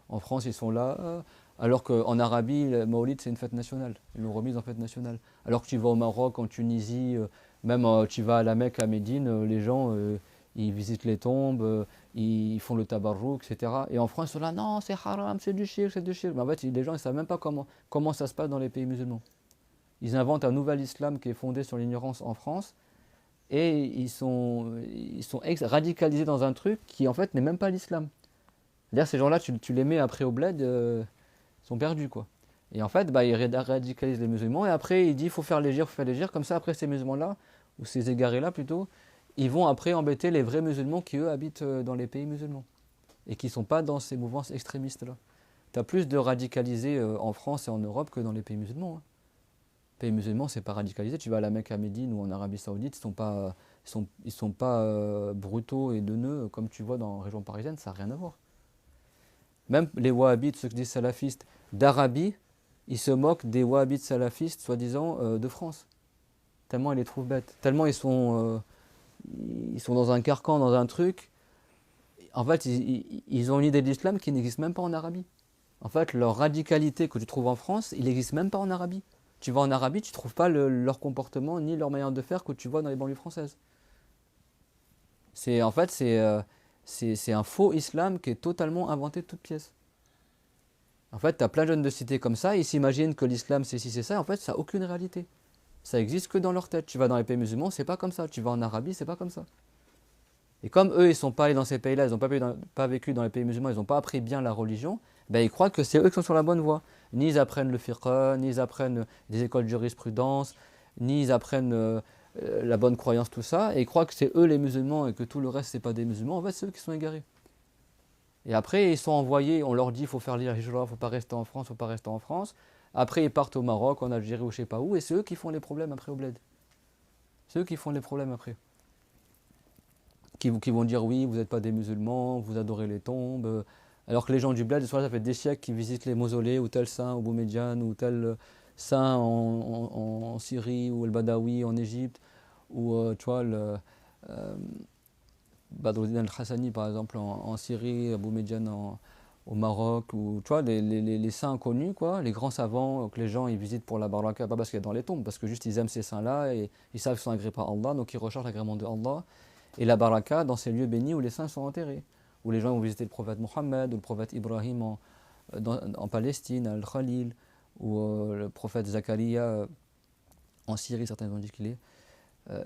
en France, ils sont là, alors qu'en Arabie, le maolid, c'est une fête nationale. Ils l'ont remise en fête nationale. Alors que tu vas au Maroc, en Tunisie, même tu vas à la Mecque, à Médine, les gens, ils visitent les tombes, ils font le tabarrouk, etc. Et en France, ils sont là, non, c'est haram, c'est du shirk, c'est du shirk. Mais en fait, les gens ne savent même pas comment ça se passe dans les pays musulmans. Ils inventent un nouvel islam qui est fondé sur l'ignorance en France, et ils sont radicalisés dans un truc qui en fait n'est même pas l'islam. C'est-à-dire ces gens-là, tu les mets après au bled, ils sont perdus quoi. Et en fait, ils radicalisent les musulmans et après il dit faut faire légère, comme ça après ces musulmans-là, ou ces égarés-là plutôt, ils vont après embêter les vrais musulmans qui eux habitent dans les pays musulmans et qui ne sont pas dans ces mouvances extrémistes-là. Tu as plus de radicalisés en France et en Europe que dans les pays musulmans. Les pays musulmans, c'est pas radicalisé. Tu vas à la Mecque, à Médine ou en Arabie Saoudite, ils sont pas brutaux et neuneux comme tu vois dans la région parisienne, ça n'a rien à voir. Même les wahhabites, ceux qui disent salafistes d'Arabie, ils se moquent des wahhabites salafistes, soi-disant, de France. Tellement ils les trouvent bêtes. Tellement ils sont dans un carcan, dans un truc. En fait, ils ont une idée de l'islam qui n'existe même pas en Arabie. En fait, leur radicalité que tu trouves en France, il n'existe même pas en Arabie. Tu vas en Arabie, tu ne trouves pas leur comportement ni leur manière de faire que tu vois dans les banlieues françaises. C'est un faux islam qui est totalement inventé de toutes pièces. En fait, tu as plein de jeunes de cités comme ça, ils s'imaginent que l'islam c'est ci, c'est ça, en fait, ça n'a aucune réalité. Ça existe que dans leur tête. Tu vas dans les pays musulmans, c'est pas comme ça. Tu vas en Arabie, c'est pas comme ça. Et comme eux, ils ne sont pas allés dans ces pays-là, ils n'ont pas vécu dans les pays musulmans, ils n'ont pas appris bien la religion, ils croient que c'est eux qui sont sur la bonne voie. Ni ils apprennent le fiqh, ni ils apprennent des écoles de jurisprudence, ni ils apprennent la bonne croyance, tout ça, et ils croient que c'est eux les musulmans et que tout le reste, c'est pas des musulmans. En fait, c'est eux qui sont égarés. Et après, ils sont envoyés, on leur dit, il faut faire l'hijra, il ne faut pas rester en France, il ne faut pas rester en France. Après, ils partent au Maroc, en Algérie ou je ne sais pas où, et c'est eux qui font les problèmes après au bled. C'est eux qui font les problèmes après. Qui vont dire oui, vous n'êtes pas des musulmans, vous adorez les tombes. Alors que les gens du bled, ça fait des siècles qu'ils visitent les mausolées, ou tel saint au Boumediane, ou tel saint en Syrie, ou el-Badawi en Égypte, ou tu vois, Badruddin al-Hassani par exemple en Syrie, Abou Mediane au Maroc, ou tu vois, les saints connus, quoi, les grands savants que les gens ils visitent pour la baraka, pas parce qu'il y a dans les tombes, parce que juste ils aiment ces saints-là et ils savent qu'ils sont agréés par Allah, donc ils recherchent l'agrément de Allah. Et la baraka dans ces lieux bénis où les saints sont enterrés, où les gens vont visiter le prophète Mohammed, ou le prophète Ibrahim en Palestine, Al-Khalil, ou le prophète Zakaria en Syrie, certains ont dit qu'il est.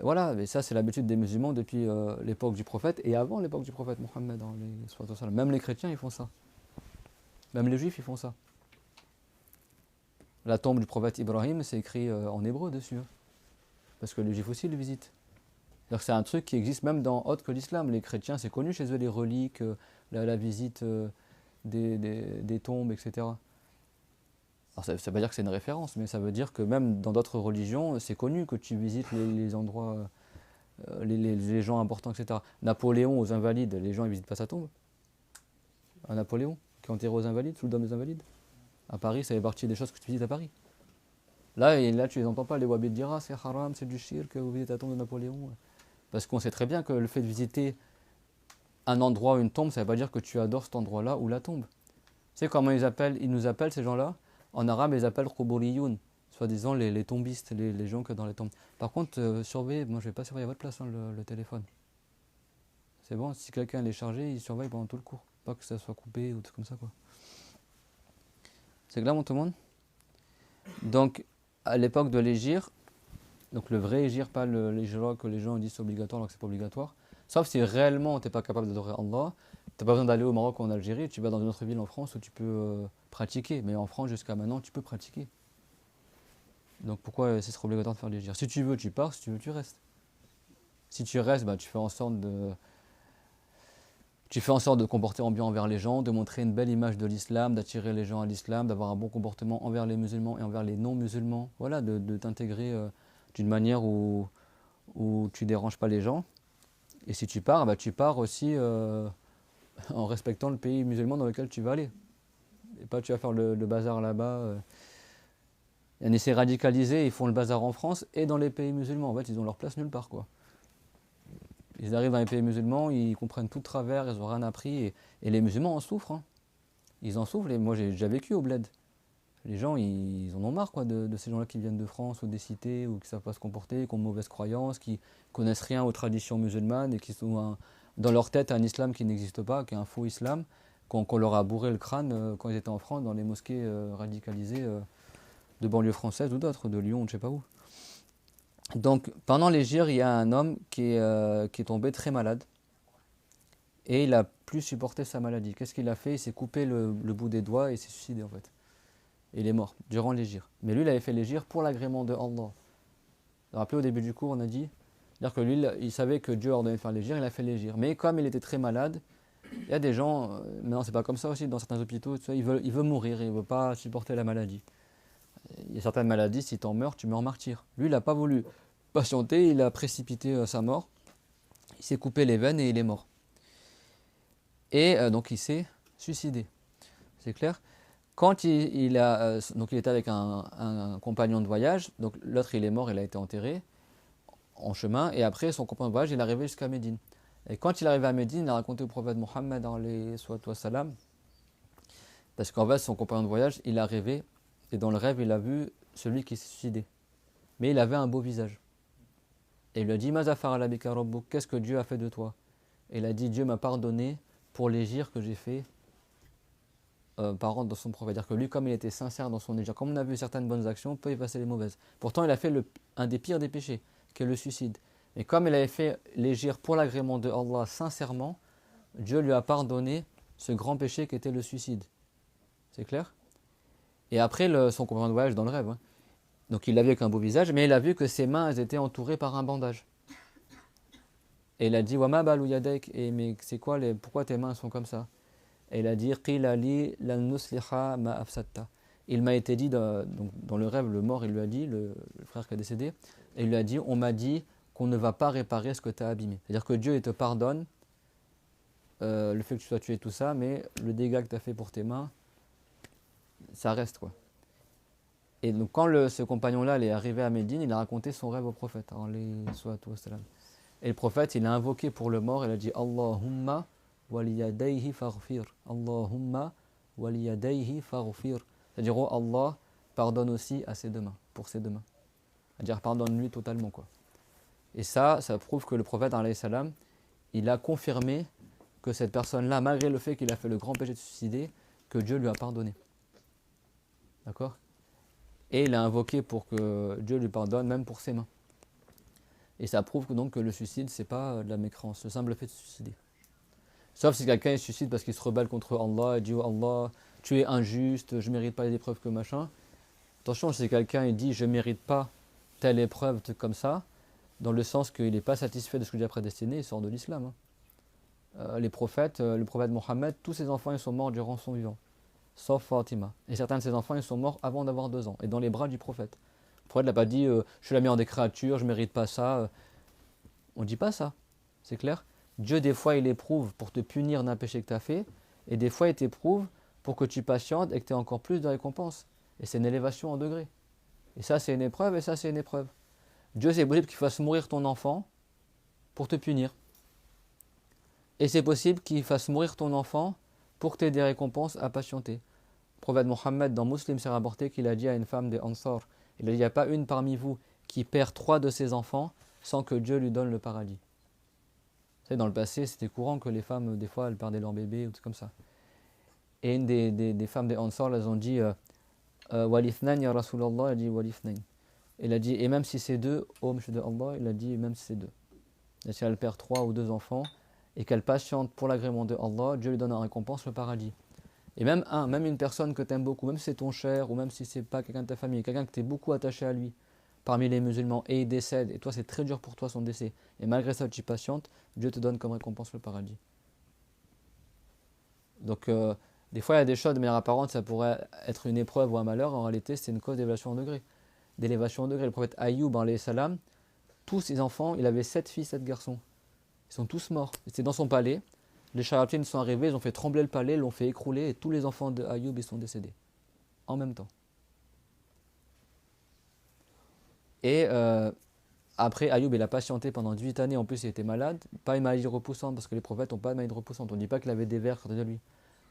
Voilà, mais ça c'est l'habitude des musulmans depuis l'époque du prophète et avant l'époque du prophète Mohammed. Même les chrétiens ils font ça. Même les juifs ils font ça. La tombe du prophète Ibrahim c'est écrit en hébreu dessus. Parce que les juifs aussi le visitent. C'est un truc qui existe même dans autre que l'islam. Les chrétiens c'est connu chez eux les reliques, la visite des tombes, etc. Alors ça ne veut pas dire que c'est une référence, mais ça veut dire que même dans d'autres religions, c'est connu que tu visites les endroits, les gens importants, etc. Napoléon aux Invalides, les gens ne visitent pas sa tombe. Un Napoléon qui est enterré aux Invalides, sous le dôme des Invalides. À Paris, ça fait partie des choses que tu visites à Paris. Là, tu ne les entends pas, les wahhabites dire ah, c'est haram, c'est du shirk, vous visitez la tombe de Napoléon. Parce qu'on sait très bien que le fait de visiter un endroit ou une tombe, ça ne veut pas dire que tu adores cet endroit-là ou la tombe. Tu sais comment ils nous appellent ces gens-là? En arabe, ils appellent Quburiyun, soi-disant les tombistes, les gens que dans les tombes. Par contre, surveillez, moi je ne vais pas surveiller à votre place le téléphone. C'est bon, si quelqu'un est chargé, il surveille pendant tout le cours. Pas que ça soit coupé ou tout comme ça, quoi. C'est clair, tout le monde? Donc, à l'époque de l'hégire, Donc le vrai hégire, pas l'hégire que les gens disent c'est obligatoire alors que c'est pas obligatoire. Sauf si réellement tu n'es pas capable d'adorer Allah, tu n'as pas besoin d'aller au Maroc ou en Algérie, tu vas dans une autre ville en France où tu peux pratiquer. Mais en France, jusqu'à maintenant, tu peux pratiquer. Donc pourquoi ce serait obligatoire de faire l'hégire? Si tu veux, tu pars, si tu veux, tu restes. Si tu restes, bah, tu fais en sorte de te comporter bien envers les gens, de montrer une belle image de l'islam, d'attirer les gens à l'islam, d'avoir un bon comportement envers les musulmans et envers les non-musulmans. Voilà, de t'intégrer d'une manière où tu ne déranges pas les gens. Et si tu pars, bah, tu pars aussi en respectant le pays musulman dans lequel tu vas aller. Et pas tu vas faire le bazar là-bas. Il y en a ces radicalisés, ils font le bazar en France et dans les pays musulmans. En fait, ils ont leur place nulle part, quoi. Ils arrivent dans les pays musulmans, ils comprennent tout de travers, ils n'ont rien appris. Et les musulmans en souffrent. Hein. Ils en souffrent. Moi, j'ai déjà vécu au bled. Les gens, ils en ont marre quoi, de ces gens-là qui viennent de France ou des cités, ou qui ne savent pas se comporter, qui ont de mauvaises croyances, qui connaissent rien aux traditions musulmanes et qui sont dans leur tête un islam qui n'existe pas, qui est un faux islam, qu'on leur a bourré le crâne quand ils étaient en France, dans les mosquées radicalisées de banlieue française ou d'autres, de Lyon, je ne sais pas où. Donc, pendant l'hégire, il y a un homme qui est tombé très malade et il n'a plus supporté sa maladie. Qu'est-ce qu'il a fait? Il s'est coupé le bout des doigts et il s'est suicidé en fait. Et il est mort durant l'hégire. Mais lui, il avait fait l'hégire pour l'agrément de Allah. Vous vous rappelez au début du cours, on a dit, c'est-à-dire que lui, il savait que Dieu ordonnait de faire l'hégire, il a fait l'hégire. Mais comme il était très malade, il y a des gens, maintenant c'est pas comme ça aussi, dans certains hôpitaux, tu sais, il veut mourir, il ne veut pas supporter la maladie. Il y a certaines maladies, si tu en meurs, tu meurs martyr. Lui, il n'a pas voulu patienter, il a précipité sa mort, il s'est coupé les veines et il est mort. Et donc il s'est suicidé. C'est clair? Quand donc il était avec un compagnon de voyage, donc l'autre il est mort, il a été enterré en chemin, et après son compagnon de voyage il est arrivé jusqu'à Médine. Et quand il est arrivé à Médine, il a raconté au prophète Mohammed salam, parce qu'en fait son compagnon de voyage il a rêvé, et dans le rêve il a vu celui qui s'est suicidé. Mais il avait un beau visage. Et il lui a dit Mazafar alabika rabbuk, qu'est-ce que Dieu a fait de toi? Et il a dit Dieu m'a pardonné pour l'hégire que j'ai fait par ordre de son prophète. C'est-à-dire que lui, comme il était sincère dans son hégire, comme on a vu certaines bonnes actions, peut effacer les mauvaises. Pourtant, il a fait un des pires des péchés, qui est le suicide. Et comme il avait fait l'hégire pour l'agrément de Allah sincèrement, Dieu lui a pardonné ce grand péché qui était le suicide. C'est clair? Et après, son compagnon de voyage dans le rêve, hein. Donc il l'a vu avec un beau visage, mais il a vu que ses mains elles étaient entourées par un bandage. Et il a dit Wama balu yadek, mais c'est quoi pourquoi tes mains sont comme ça? Et il a dit Qila li lan nusliha ma afsatta. Il m'a été dit donc dans le rêve, le mort, il lui a dit, le frère qui est décédé, et il lui a dit on m'a dit qu'on ne va pas réparer ce que tu as abîmé. C'est-à-dire que Dieu il te pardonne le fait que tu sois tué tout ça, mais le dégât que tu as fait pour tes mains, ça reste quoi. Et donc quand ce compagnon-là est arrivé à Médine, il a raconté son rêve au prophète. Et le prophète, il a invoqué pour le mort, il a dit Allahumma waliyadayhi faghfir. Allahumma waliyadayhi faghfir. C'est-à-dire, oh Allah, pardonne aussi à ses deux mains, pour ses deux mains. C'est-à-dire, pardonne-lui totalement, quoi. Et ça prouve que le prophète, alayhi salam, il a confirmé que cette personne-là, malgré le fait qu'il a fait le grand péché de se suicider, que Dieu lui a pardonné. D'accord? Et il a invoqué pour que Dieu lui pardonne, même pour ses mains. Et ça prouve que, donc, que le suicide, c'est pas de la mécréance, le simple fait de se suicider. Sauf si quelqu'un se suicide parce qu'il se rebelle contre Allah et dit oh Allah, tu es injuste, je ne mérite pas les épreuves que machin. Attention, si quelqu'un il dit je ne mérite pas telle épreuve comme ça, dans le sens qu'il n'est pas satisfait de ce que Dieu a prédestiné, il sort de l'islam. Hein. Le prophète Mohammed, tous ses enfants ils sont morts durant son vivant, sauf Fatima. Et certains de ses enfants ils sont morts avant d'avoir 2 ans, et dans les bras du prophète. Le prophète n'a pas dit je suis la meilleure des créatures, je ne mérite pas ça. On ne dit pas ça, c'est clair? Dieu, des fois, il éprouve pour te punir d'un péché que tu as fait, et des fois, il t'éprouve pour que tu patientes et que tu aies encore plus de récompenses. Et c'est une élévation en degrés. Et ça, c'est une épreuve, et ça, c'est une épreuve. Dieu, c'est possible qu'il fasse mourir ton enfant pour te punir. Et c'est possible qu'il fasse mourir ton enfant pour que tu aies des récompenses à patienter. Le prophète Mohammed, dans Muslim, s'est rapporté qu'il a dit à une femme des Ansar, il a dit, il n'y a pas une parmi vous qui perd 3 de ses enfants sans que Dieu lui donne le paradis. Dans le passé, c'était courant que les femmes, des fois, elles perdaient leur bébé ou tout comme ça. Et une des femmes des Ansar, elles ont dit Walithnan ya Rasulallah, elle dit Walithnan. Il a dit, et même si c'est deux, oh monsieur de Allah, il a dit, même si c'est deux. Et si elle perd 3 ou 2 enfants, et qu'elle patiente pour l'agrément de Allah, Dieu lui donne en récompense le paradis. Et même une personne que tu aimes beaucoup, même si c'est ton cher, ou même si c'est pas quelqu'un de ta famille, quelqu'un que tu es beaucoup attaché à lui, parmi les musulmans, et il décède, et toi c'est très dur pour toi son décès, et malgré ça tu patientes, Dieu te donne comme récompense le paradis. Donc des fois il y a des choses de manière apparente, ça pourrait être une épreuve ou un malheur, en réalité c'est une cause d'élévation en degré. D'élévation en degré. Le prophète Ayoub, alayhi salam, tous ses enfants, il avait 7 filles, 7 garçons. Ils sont tous morts. C'était dans son palais. Les Shayatin sont arrivés, ils ont fait trembler le palais, l'ont fait écrouler, et tous les enfants de Ayoub ils sont décédés. En même temps. Et après, Ayoub il a patienté pendant 18 années, en plus il était malade. Pas une maladie repoussante, parce que les prophètes n'ont pas de maladie repoussante. On ne dit pas qu'il avait des vers à côté de lui.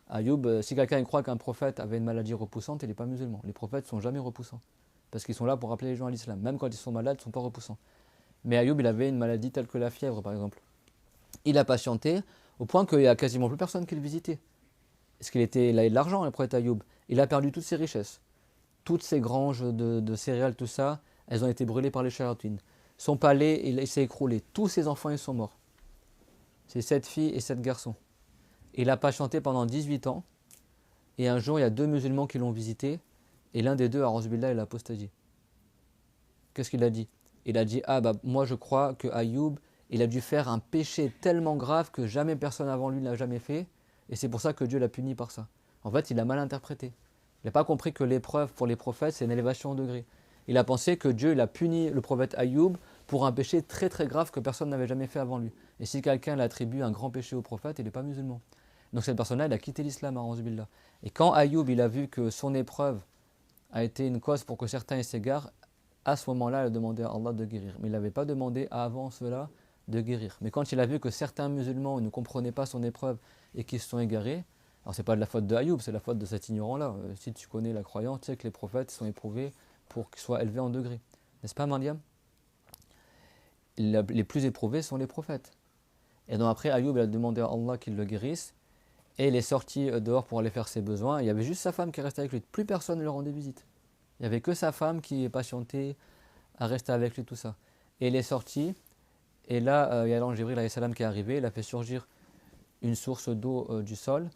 Ayoub, si quelqu'un croit qu'un prophète avait une maladie repoussante, il n'est pas musulman. Les prophètes ne sont jamais repoussants. Parce qu'ils sont là pour rappeler les gens à l'islam. Même quand ils sont malades, ils ne sont pas repoussants. Mais Ayoub, il avait une maladie telle que la fièvre, par exemple. Il a patienté au point qu'il n'y a quasiment plus personne qui le visitait. Parce il avait de l'argent, le prophète Ayoub. Il a perdu toutes ses richesses. Toutes ses granges de céréales, tout ça, elles ont été brûlées par les Shayatin. Son palais, il s'est écroulé. Tous ses enfants, ils sont morts. C'est 7 filles et 7 garçons. Il a patienté pendant 18 ans. Et un jour, il y a 2 musulmans qui l'ont visité. Et l'un des deux, a'ouz billah, il a apostasie. Qu'est-ce qu'il a dit? Il a dit, moi je crois que Ayoub, il a dû faire un péché tellement grave que jamais personne avant lui ne l'a jamais fait. Et c'est pour ça que Dieu l'a puni par ça. En fait, il a mal interprété. Il n'a pas compris que l'épreuve pour les prophètes, c'est une élévation en degré. Il a pensé que Dieu il a puni le prophète Ayoub pour un péché très très grave que personne n'avait jamais fait avant lui. Et si quelqu'un l'attribue un grand péché au prophète, il n'est pas musulman. Donc cette personne-là, elle a quitté l'islam, a'ouz billah. Et quand Ayoub, il a vu que son épreuve a été une cause pour que certains s'égarent, à ce moment-là, il a demandé à Allah de guérir. Mais il n'avait pas demandé avant cela de guérir. Mais quand il a vu que certains musulmans ne comprenaient pas son épreuve et qu'ils se sont égarés, alors c'est pas de la faute de Ayoub, c'est la faute de cet ignorant-là. Si tu connais la croyance, tu sais que les prophètes sont éprouvés pour qu'ils soient élevés en degrés. N'est-ce pas, Mariam? Les plus éprouvés sont les prophètes. Et donc après, Ayoub il a demandé à Allah qu'il le guérisse. Et il est sorti dehors pour aller faire ses besoins. Il y avait juste sa femme qui restait avec lui. Plus personne ne lui rendait visite. Il n'y avait que sa femme qui patientait à rester avec lui, tout ça. Et il est sorti. Et là, il y a l'ange Jibril alayhi salam qui est arrivé. Il a fait surgir une source d'eau du sol.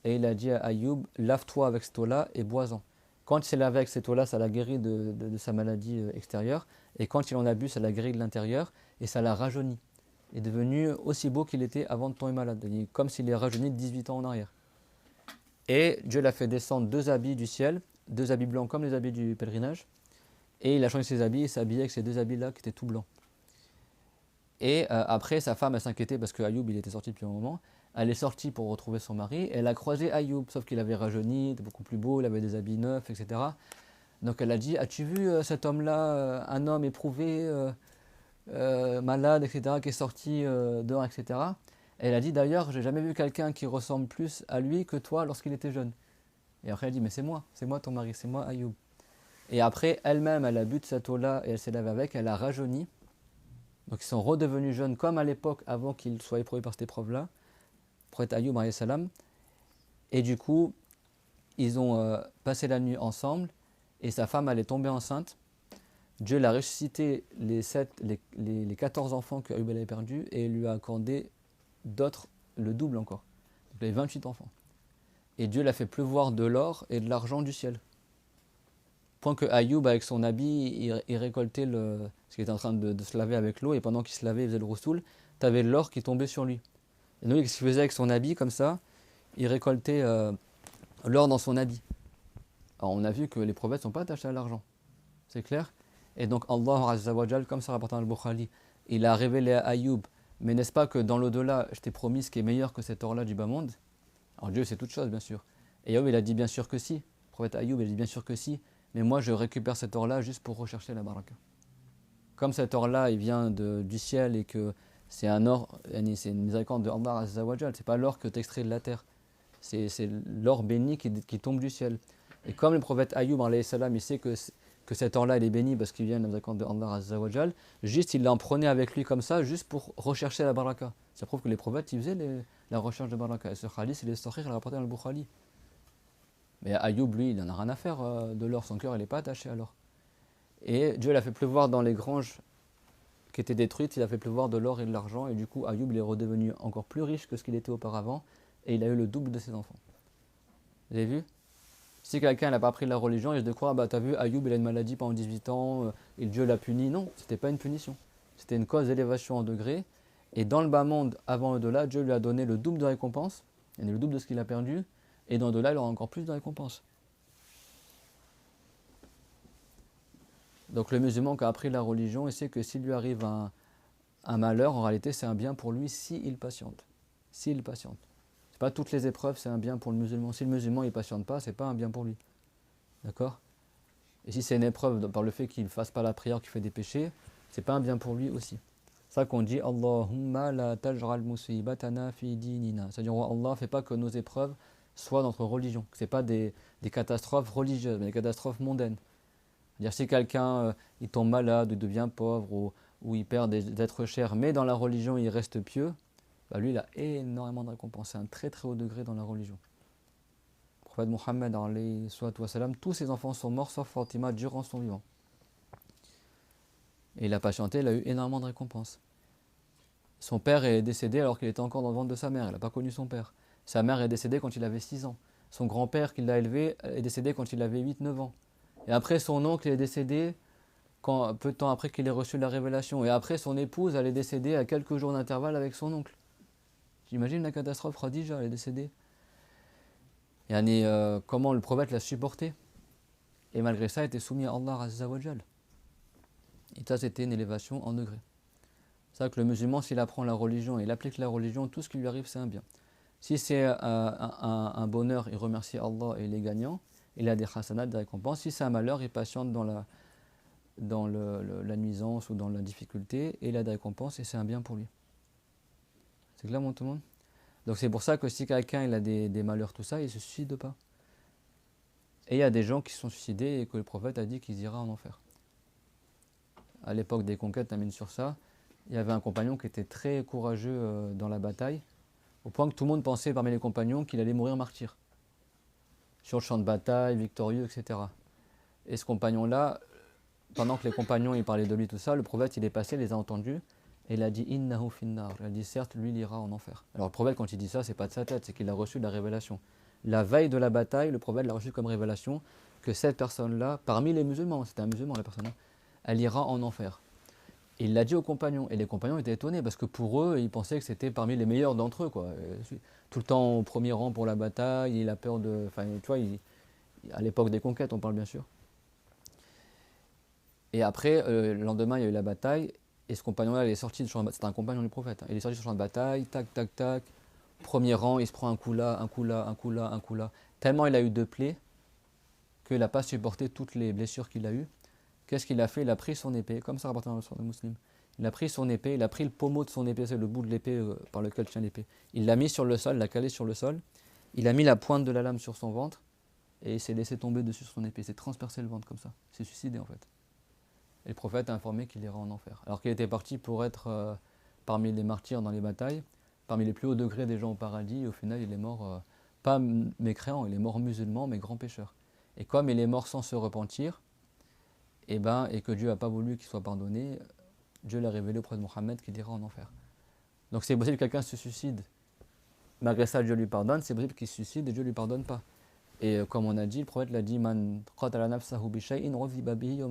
Et il a dit à Ayoub, lave-toi avec cette eau-là et bois-en. Quand il s'est lavé avec cette eau-là, ça l'a guéri de sa maladie extérieure. Et quand il en a bu, ça l'a guéri de l'intérieur. Et ça l'a rajeuni. Il est devenu aussi beau qu'il était avant de tomber malade, comme s'il est rajeuni de 18 ans en arrière. Et Dieu l'a fait descendre 2 habits du ciel, 2 habits blancs comme les habits du pèlerinage, et il a changé ses habits et s'est habillé avec ces 2 habits-là qui étaient tout blancs. Et après, sa femme, elle s'inquiétait parce que Ayoub, il était sorti depuis un moment. Elle est sortie pour retrouver son mari, et elle a croisé Ayoub, sauf qu'il avait rajeuni, il était beaucoup plus beau, il avait des habits neufs, etc. Donc elle a dit, as-tu vu cet homme-là, un homme éprouvé malade, etc., qui est sorti dehors, etc. Et elle a dit d'ailleurs, j'ai jamais vu quelqu'un qui ressemble plus à lui que toi lorsqu'il était jeune. Et après elle a dit, mais c'est moi ton mari, c'est moi Ayoub. Et après elle-même, elle a bu de cette eau-là et elle s'est lavée avec, elle a rajeuni. Donc ils sont redevenus jeunes comme à l'époque avant qu'ils soient éprouvés par cette épreuve-là. Prophète Ayoub alayhi salam. Et du coup, ils ont passé la nuit ensemble et sa femme elle est tombée enceinte. Dieu l'a ressuscité les 14 enfants que Ayoub avait perdus et lui a accordé d'autres, le double encore. Donc il avait 28 enfants. Et Dieu l'a fait pleuvoir de l'or et de l'argent du ciel. Point que Ayoub, avec son habit, il récoltait ce qu'il était en train de se laver avec l'eau, et pendant qu'il se lavait, il faisait le roussoul, tu avais de l'or qui tombait sur lui. Et donc, ce qu'il faisait avec son habit, comme ça, il récoltait l'or dans son habit. Alors, on a vu que les prophètes ne sont pas attachés à l'argent. C'est clair? Et donc Allah Azza wa Jal, comme ça rapporte dans Al-Bukhari, il a révélé à Ayoub, mais n'est-ce pas que dans l'au-delà, je t'ai promis ce qui est meilleur que cet or-là du bas monde? Alors Dieu c'est toute chose bien sûr. Et Ayoub il a dit bien sûr que si. Le prophète Ayoub il a dit bien sûr que si, mais moi je récupère cet or-là juste pour rechercher la baraka. Comme cet or-là il vient du ciel et que c'est un or, c'est une miséricorde de Allah Azza wa Jal, c'est pas l'or que tu extrais de la terre. C'est l'or béni qui tombe du ciel. Et comme le prophète Ayoub alayhi salam, il sait que cet or-là il est béni parce qu'il vient de la miséricorde de Allah Azza wa Jal, juste il l'en prenait avec lui comme ça, juste pour rechercher la baraka. Ça prouve que les prophètes ils faisaient la recherche de baraka. Et ce hadith il est sorti, il a rapporté dans le Bukhari. Mais Ayoub lui il n'en a rien à faire de l'or, son cœur il n'est pas attaché à l'or. Et Dieu l'a fait pleuvoir dans les granges qui étaient détruites, il a fait pleuvoir de l'or et de l'argent, et du coup Ayoub il est redevenu encore plus riche que ce qu'il était auparavant, et il a eu le double de ses enfants. Vous avez vu? Si quelqu'un n'a pas pris la religion, il se de croire, bah t'as vu, Ayoub il a une maladie pendant 18 ans, et Dieu l'a puni. Non, c'était pas une punition. C'était une cause d'élévation en degré, et dans le bas monde, avant au-delà, Dieu lui a donné le double de récompense, et le double de ce qu'il a perdu, et dans au-delà, il aura encore plus de récompense. Donc le musulman qui a appris la religion, il sait que s'il lui arrive un malheur, en réalité c'est un bien pour lui s'il patiente. S'il patiente. C'est pas toutes les épreuves, c'est un bien pour le musulman. Si le musulman ne patiente pas, c'est pas un bien pour lui. D'accord? Et si c'est une épreuve par le fait qu'il ne fasse pas la prière, qu'il fait des péchés, c'est pas un bien pour lui aussi. C'est ça qu'on dit Allahumma la taj'al musibatana fi dinina. C'est-à-dire Allah, fais pas que nos épreuves soient notre religion. C'est pas des catastrophes religieuses, mais des catastrophes mondaines. C'est-à-dire si quelqu'un il tombe malade, ou devient pauvre, ou il perd des êtres chers, mais dans la religion il reste pieux, bah lui il a énormément de récompenses. C'est un très très haut degré dans la religion. Le prophète Mohammed, tous ses enfants sont morts sauf Fatima durant son vivant. Et il a patienté, il a eu énormément de récompenses. Son père est décédé alors qu'il était encore dans le ventre de sa mère, il n'a pas connu son père. Sa mère est décédée quand il avait 6 ans. Son grand-père qui l'a élevé est décédé quand il avait 8-9 ans. Et après, son oncle est décédé peu de temps après qu'il ait reçu la révélation. Et après, son épouse, elle est décédée à quelques jours d'intervalle avec son oncle. J'imagine la catastrophe, Khadija, elle est décédée. Et comment le prophète l'a supporté. Et malgré ça, il était soumis à Allah Azza wa Jal. Et ça, c'était une élévation en degré. C'est ça que le musulman, s'il apprend la religion et il applique la religion, tout ce qui lui arrive, c'est un bien. Si c'est un bonheur, il remercie Allah et il est gagnant. Il a des hasanats, des récompenses. Si c'est un malheur, il patiente dans la nuisance ou dans la difficulté et il a des récompenses et c'est un bien pour lui. C'est clair, tout le monde? Donc c'est pour ça que si quelqu'un il a des malheurs, tout ça, il ne se suicide pas. Et il y a des gens qui se sont suicidés et que le prophète a dit qu'ils iraient en enfer. À l'époque des conquêtes, termine sur ça, il y avait un compagnon qui était très courageux dans la bataille, au point que tout le monde pensait parmi les compagnons qu'il allait mourir martyr. Sur le champ de bataille, victorieux, etc. Et ce compagnon-là, pendant que les compagnons ils parlaient de lui, tout ça, le prophète il est passé, les a entendus, et il a dit Innahu finnar. Il a dit certes, lui il ira en enfer. Alors le prophète, quand il dit ça, c'est pas de sa tête, c'est qu'il a reçu de la révélation. La veille de la bataille, le prophète l'a reçu comme révélation que cette personne-là, parmi les musulmans, c'était un musulman la personne-là, elle ira en enfer. Et il l'a dit aux compagnons, et les compagnons étaient étonnés parce que pour eux, ils pensaient que c'était parmi les meilleurs d'entre eux, quoi. Tout le temps au premier rang pour la bataille, il a peur de. Enfin, tu vois, à l'époque des conquêtes, on parle bien sûr. Et après, le lendemain, il y a eu la bataille, et ce compagnon-là, il est sorti du champ de bataille. C'était un compagnon du prophète. Il est sorti du champ de bataille, tac, tac, tac. Premier rang, il se prend un coup là, un coup là, un coup là, un coup là. Tellement il a eu de plaies qu'il n'a pas supporté toutes les blessures qu'il a eues. Qu'est-ce qu'il a fait? Il a pris son épée, comme ça rapporté dans le Sahih Muslim. Il a pris son épée, il a pris le pommeau de son épée, c'est le bout de l'épée par lequel tient l'épée. Il l'a mis sur le sol, l'a calé sur le sol. Il a mis la pointe de la lame sur son ventre et il s'est laissé tomber dessus sur son épée. Il s'est transpercé le ventre comme ça. Il s'est suicidé en fait. Et le prophète a informé qu'il ira en enfer. Alors qu'il était parti pour être parmi les martyrs dans les batailles, parmi les plus hauts degrés des gens au paradis, et au final il est mort, pas mécréant, il est mort musulman, mais grand pécheur. Et comme il est mort sans se repentir, et que Dieu n'a pas voulu qu'il soit pardonné, Dieu l'a révélé auprès de Mohammed qu'il ira en enfer. Donc c'est possible que quelqu'un se suicide, malgré ça Dieu lui pardonne, c'est possible qu'il se suicide et Dieu ne lui pardonne pas. Et comme on a dit, le prophète l'a dit, Man qatala nafsahu bi shay'in rudhiba bihi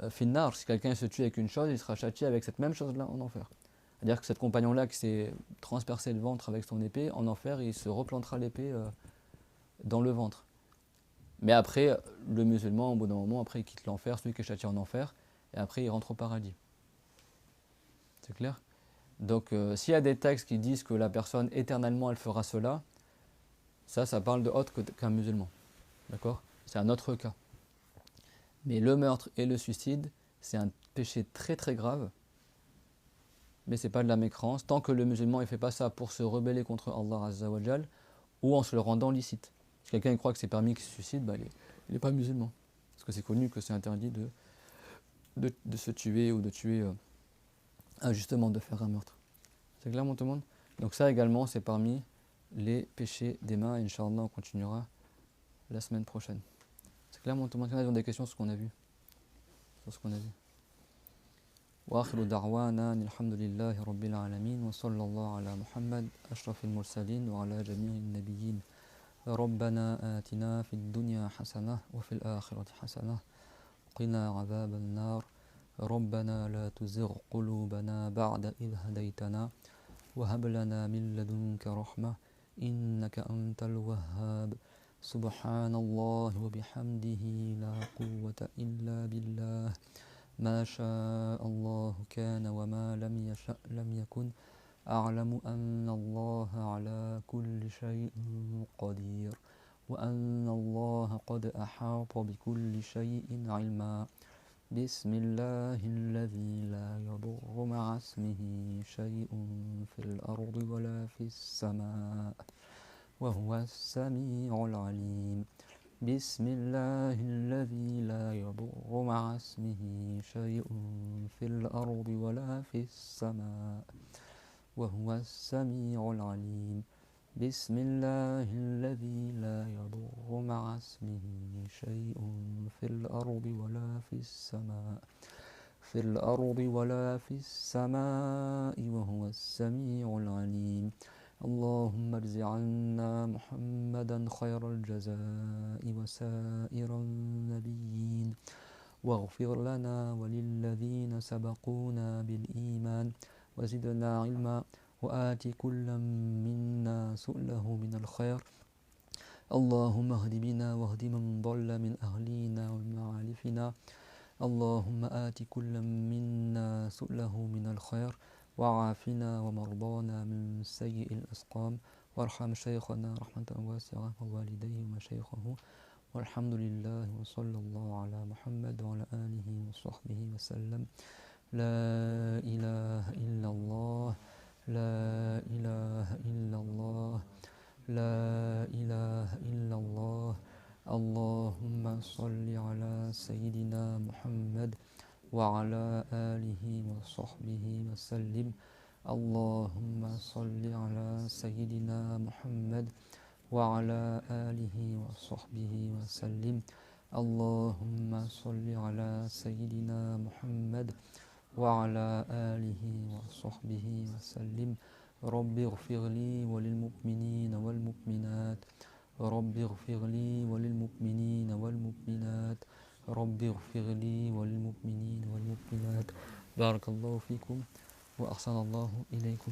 finnar. Si quelqu'un se tue avec une chose, il sera châtié avec cette même chose-là en enfer. C'est-à-dire que cet compagnon-là qui s'est transpercé le ventre avec son épée, en enfer, il se replantera l'épée dans le ventre. Mais après, le musulman, au bout d'un moment, après il quitte l'enfer, celui qui est châtié en enfer, et après il rentre au paradis. C'est clair? Donc s'il y a des textes qui disent que la personne éternellement elle fera cela, ça parle de autre qu'un musulman. D'accord? C'est un autre cas. Mais le meurtre et le suicide, c'est un péché très très grave, mais c'est pas de la mécrance, tant que le musulman ne fait pas ça pour se rebeller contre Allah Azza wa Jal, ou en se le rendant licite. Si quelqu'un croit que c'est permis qu'il se suicide, il n'est pas musulman. Parce que c'est connu que c'est interdit de se tuer ou de tuer injustement, de faire un meurtre. C'est clair, tout le monde? Donc ça également, c'est parmi les péchés des mains. Inch'Allah, on continuera la semaine prochaine. C'est clair, tout le monde? Il y en a des questions sur ce qu'on a vu? sur ce qu'on a vu. وآخر دعوانا الحمد لله رب العالمين وصلى الله على محمد أشرف المرسلين وعلى جميع النبيين. ربنا آتنا في الدنيا حسنة وفي الآخرة حسنة قنا عذاب النار. ربنا لا تزغ قلوبنا بعد إذ هديتنا وهب لنا من لدنك رحمة إنك أنت الوهاب. سبحان الله وبحمده لا قوة إلا بالله. ما شاء الله كان وما لم يشأ لم يكن. أعلم أن الله على كل شيء قدير وأن الله قد أحاط بكل شيء علما. بسم الله الذي لا يضر مع اسمه شيء في الأرض ولا في السماء وهو السميع العليم. بسم الله الذي لا يضر مع اسمه شيء في الأرض ولا في السماء وهو السميع العليم. بسم الله الذي لا يضر مع اسمه شيء في الأرض ولا في السماء وهو السميع العليم. اللهم اجز عنا محمدا خير الجزاء وسائر النبيين واغفر لنا وللذين سبقونا بالإيمان وزدنا علما وآت كل منا سؤله من الخير. اللهم اهد بنا واهد من ضل من أهلينا ومعارفنا. اللهم آت كل منا سؤله من الخير وعافنا ومرضانا من سيء الأسقام وارحم شيخنا رحمة واسعة ووالديه ومشايخه. والحمد لله وصلى الله على محمد وعلى آله وصحبه وسلم. لا إله إلا الله لا إله إلا الله لا إله إلا الله. اللهم صل على سيدنا محمد وعلى آله وصحبه وسلم. اللهم صل على سيدنا محمد وعلى آله وصحبه وسلم. اللهم صل على سيدنا محمد وعلى آله وصحبه وسلم. رب اغفر لي وللمؤمنين والمؤمنات. رب اغفر لي وللمؤمنين والمؤمنات. رب اغفر لي وللمؤمنين والمؤمنات. بارك الله فيكم وأحسن الله إليكم.